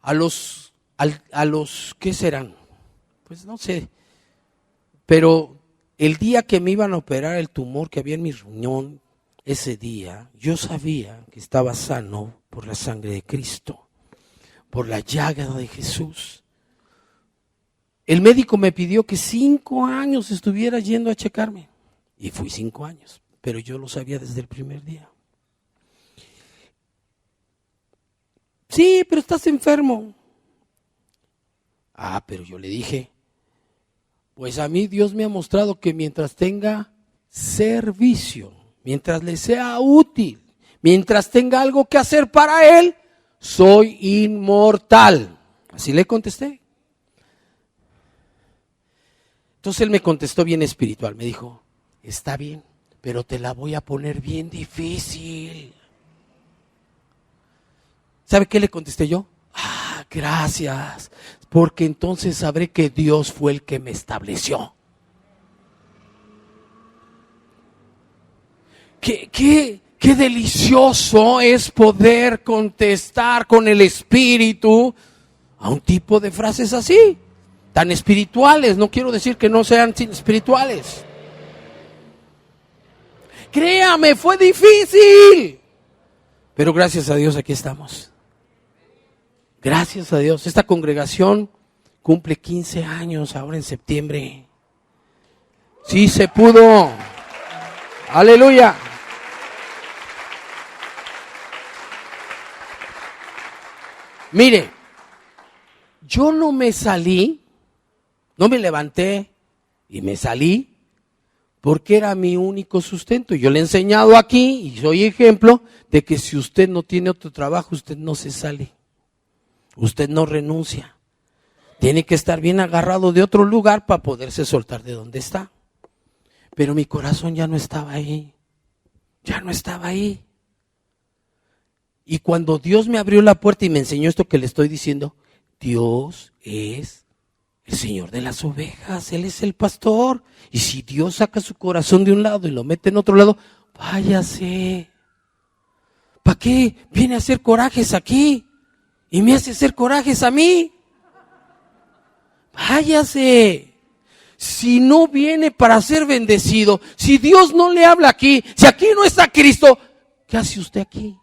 S1: A los, ¿qué serán? Pues no sé. Pero el día que me iban a operar el tumor que había en mi riñón, ese día yo sabía que estaba sano por la sangre de Cristo, por la llaga de Jesús. El médico me pidió que 5 años estuviera yendo a checarme. Y fui 5 años, pero yo lo sabía desde el primer día. Sí, pero estás enfermo. Pero yo le dije, pues a mí Dios me ha mostrado que mientras tenga servicio, mientras le sea útil, mientras tenga algo que hacer para Él, soy inmortal. Así le contesté. Entonces él me contestó bien espiritual, me dijo, está bien, pero te la voy a poner bien difícil. ¿Sabe qué le contesté yo? Gracias, porque entonces sabré que Dios fue el que me estableció. Qué delicioso es poder contestar con el espíritu a un tipo de frases así, tan espirituales. No quiero decir que no sean espirituales. Créame, fue difícil, pero gracias a Dios aquí estamos. Gracias a Dios. Esta congregación cumple 15 años ahora en septiembre. Sí se pudo. Aleluya. Mire, yo no me salí, no me levanté y me salí porque era mi único sustento. Yo le he enseñado aquí y soy ejemplo de que si usted no tiene otro trabajo, usted no se sale. Usted no renuncia. Tiene que estar bien agarrado de otro lugar para poderse soltar de donde está. Pero mi corazón ya no estaba ahí. Ya no estaba ahí. Y cuando Dios me abrió la puerta y me enseñó esto que le estoy diciendo, Dios es el Señor de las ovejas, Él es el pastor. Y si Dios saca su corazón de un lado y lo mete en otro lado, váyase. ¿Para qué viene a hacer corajes aquí? Y me hace hacer corajes a mí. Váyase. Si no viene para ser bendecido, si Dios no le habla aquí, si aquí no está Cristo, ¿qué hace usted aquí?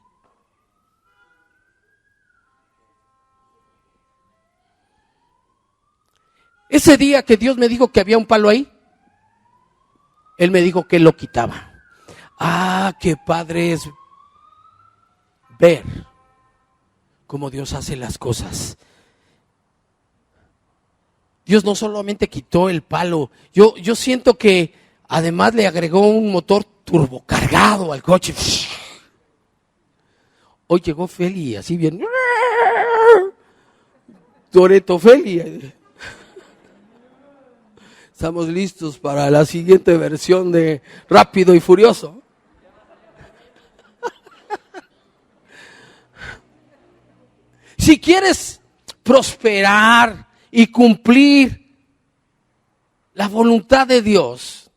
S1: Ese día que Dios me dijo que había un palo ahí, Él me dijo que lo quitaba. Ah, qué padre es ver cómo Dios hace las cosas. Dios no solamente quitó el palo, yo siento que además le agregó un motor turbocargado al coche. Hoy llegó Feli así bien. Toretto Feli. Estamos listos para la siguiente versión de Rápido y Furioso. Si quieres prosperar y cumplir la voluntad de Dios,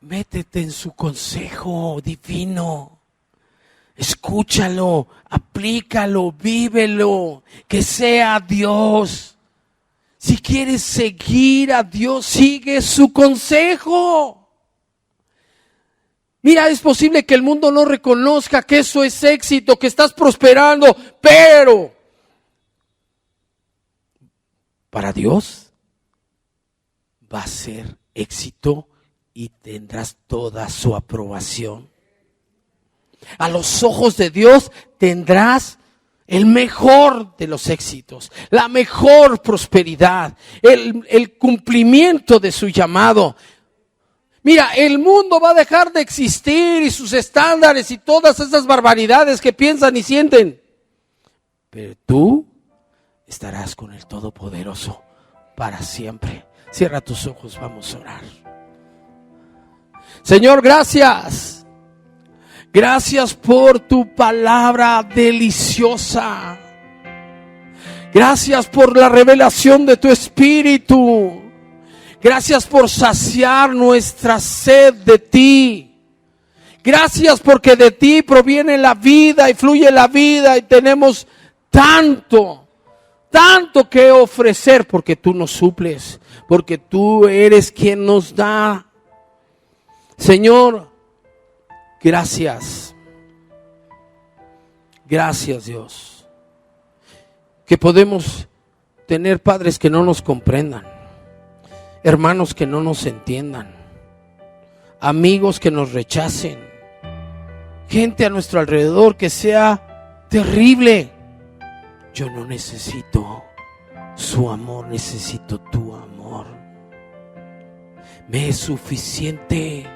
S1: métete en su consejo divino. Escúchalo, aplícalo, vívelo, que sea Dios. Si quieres seguir a Dios, sigue su consejo. Mira, es posible que el mundo no reconozca que eso es éxito, que estás prosperando, pero para Dios va a ser éxito y tendrás toda su aprobación. A los ojos de Dios tendrás el mejor de los éxitos, la mejor prosperidad, el cumplimiento de su llamado. Mira, el mundo va a dejar de existir y sus estándares y todas esas barbaridades que piensan y sienten. Pero tú estarás con el Todopoderoso para siempre. Cierra tus ojos, vamos a orar. Señor, gracias. Gracias por tu palabra deliciosa. Gracias por la revelación de tu Espíritu. Gracias por saciar nuestra sed de ti. Gracias porque de ti proviene la vida y fluye la vida y tenemos tanto que ofrecer porque tú nos suples, porque tú eres quien nos da. Señor, gracias. Gracias, Dios. Que podemos tener padres que no nos comprendan, hermanos que no nos entiendan, amigos que nos rechacen, gente a nuestro alrededor que sea terrible. Yo no necesito su amor, necesito tu amor. Me es suficiente.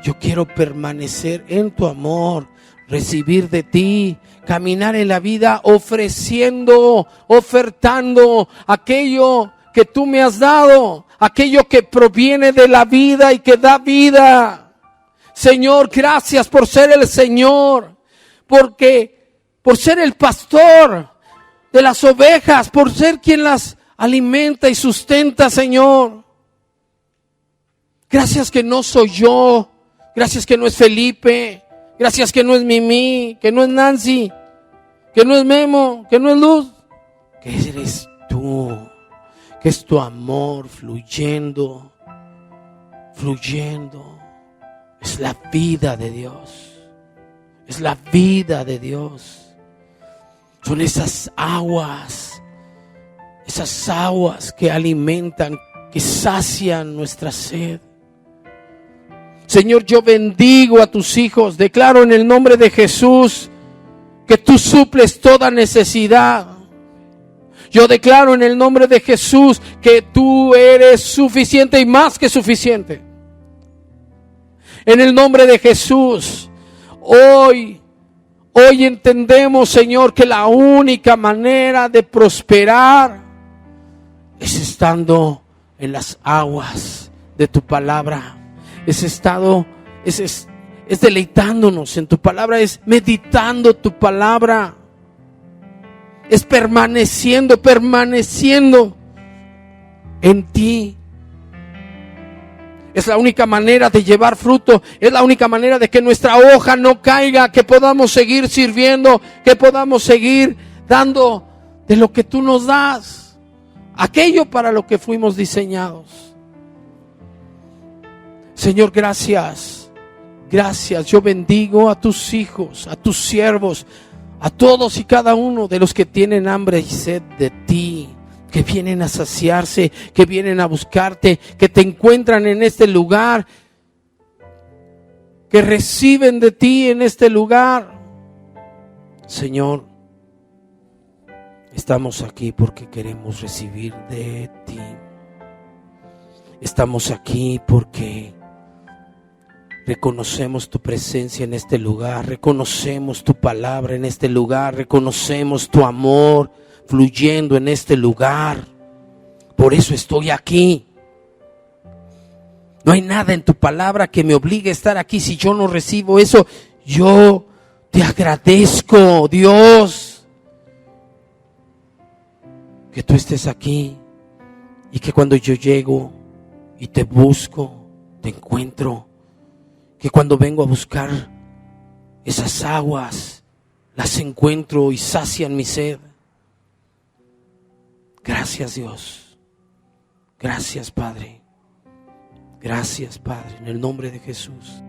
S1: Yo quiero permanecer en tu amor, recibir de ti, caminar en la vida ofreciendo, ofertando aquello que tú me has dado, aquello que proviene de la vida y que da vida. Señor, gracias por ser el Señor, por ser el pastor de las ovejas, por ser quien las alimenta y sustenta, Señor. Gracias que no soy yo, gracias que no es Felipe, gracias que no es Mimi, que no es Nancy, que no es Memo, que no es Luz, que eres tú, que es tu amor fluyendo. Es la vida de Dios, es la vida de Dios. Son esas aguas que alimentan, que sacian nuestra sed. Señor, yo bendigo a tus hijos, declaro en el nombre de Jesús que tú suples toda necesidad. Yo declaro en el nombre de Jesús que tú eres suficiente y más que suficiente. En el nombre de Jesús, hoy entendemos, Señor, que la única manera de prosperar es estando en las aguas de tu palabra. Es deleitándonos en tu palabra, es meditando tu palabra, es permaneciendo en ti. Es la única manera de llevar fruto, es la única manera de que nuestra hoja no caiga, que podamos seguir sirviendo, que podamos seguir dando de lo que tú nos das, aquello para lo que fuimos diseñados. Señor, gracias. Yo bendigo a tus hijos, a tus siervos. a todos y cada uno de los que tienen hambre y sed de ti, que vienen a saciarse, que vienen a buscarte, que te encuentran en este lugar, que reciben de ti en este lugar. Señor, estamos aquí porque queremos recibir de ti. Estamos aquí porque reconocemos tu presencia en este lugar, reconocemos tu palabra en este lugar, reconocemos tu amor fluyendo en este lugar. Por eso estoy aquí. No hay nada en tu palabra que me obligue a estar aquí. Si yo no recibo eso, yo te agradezco, Dios, que tú estés aquí y que cuando yo llego y te busco, te encuentro. Que cuando vengo a buscar esas aguas, las encuentro y sacian mi sed. Gracias, Dios. Gracias, Padre. Gracias, Padre, en el nombre de Jesús.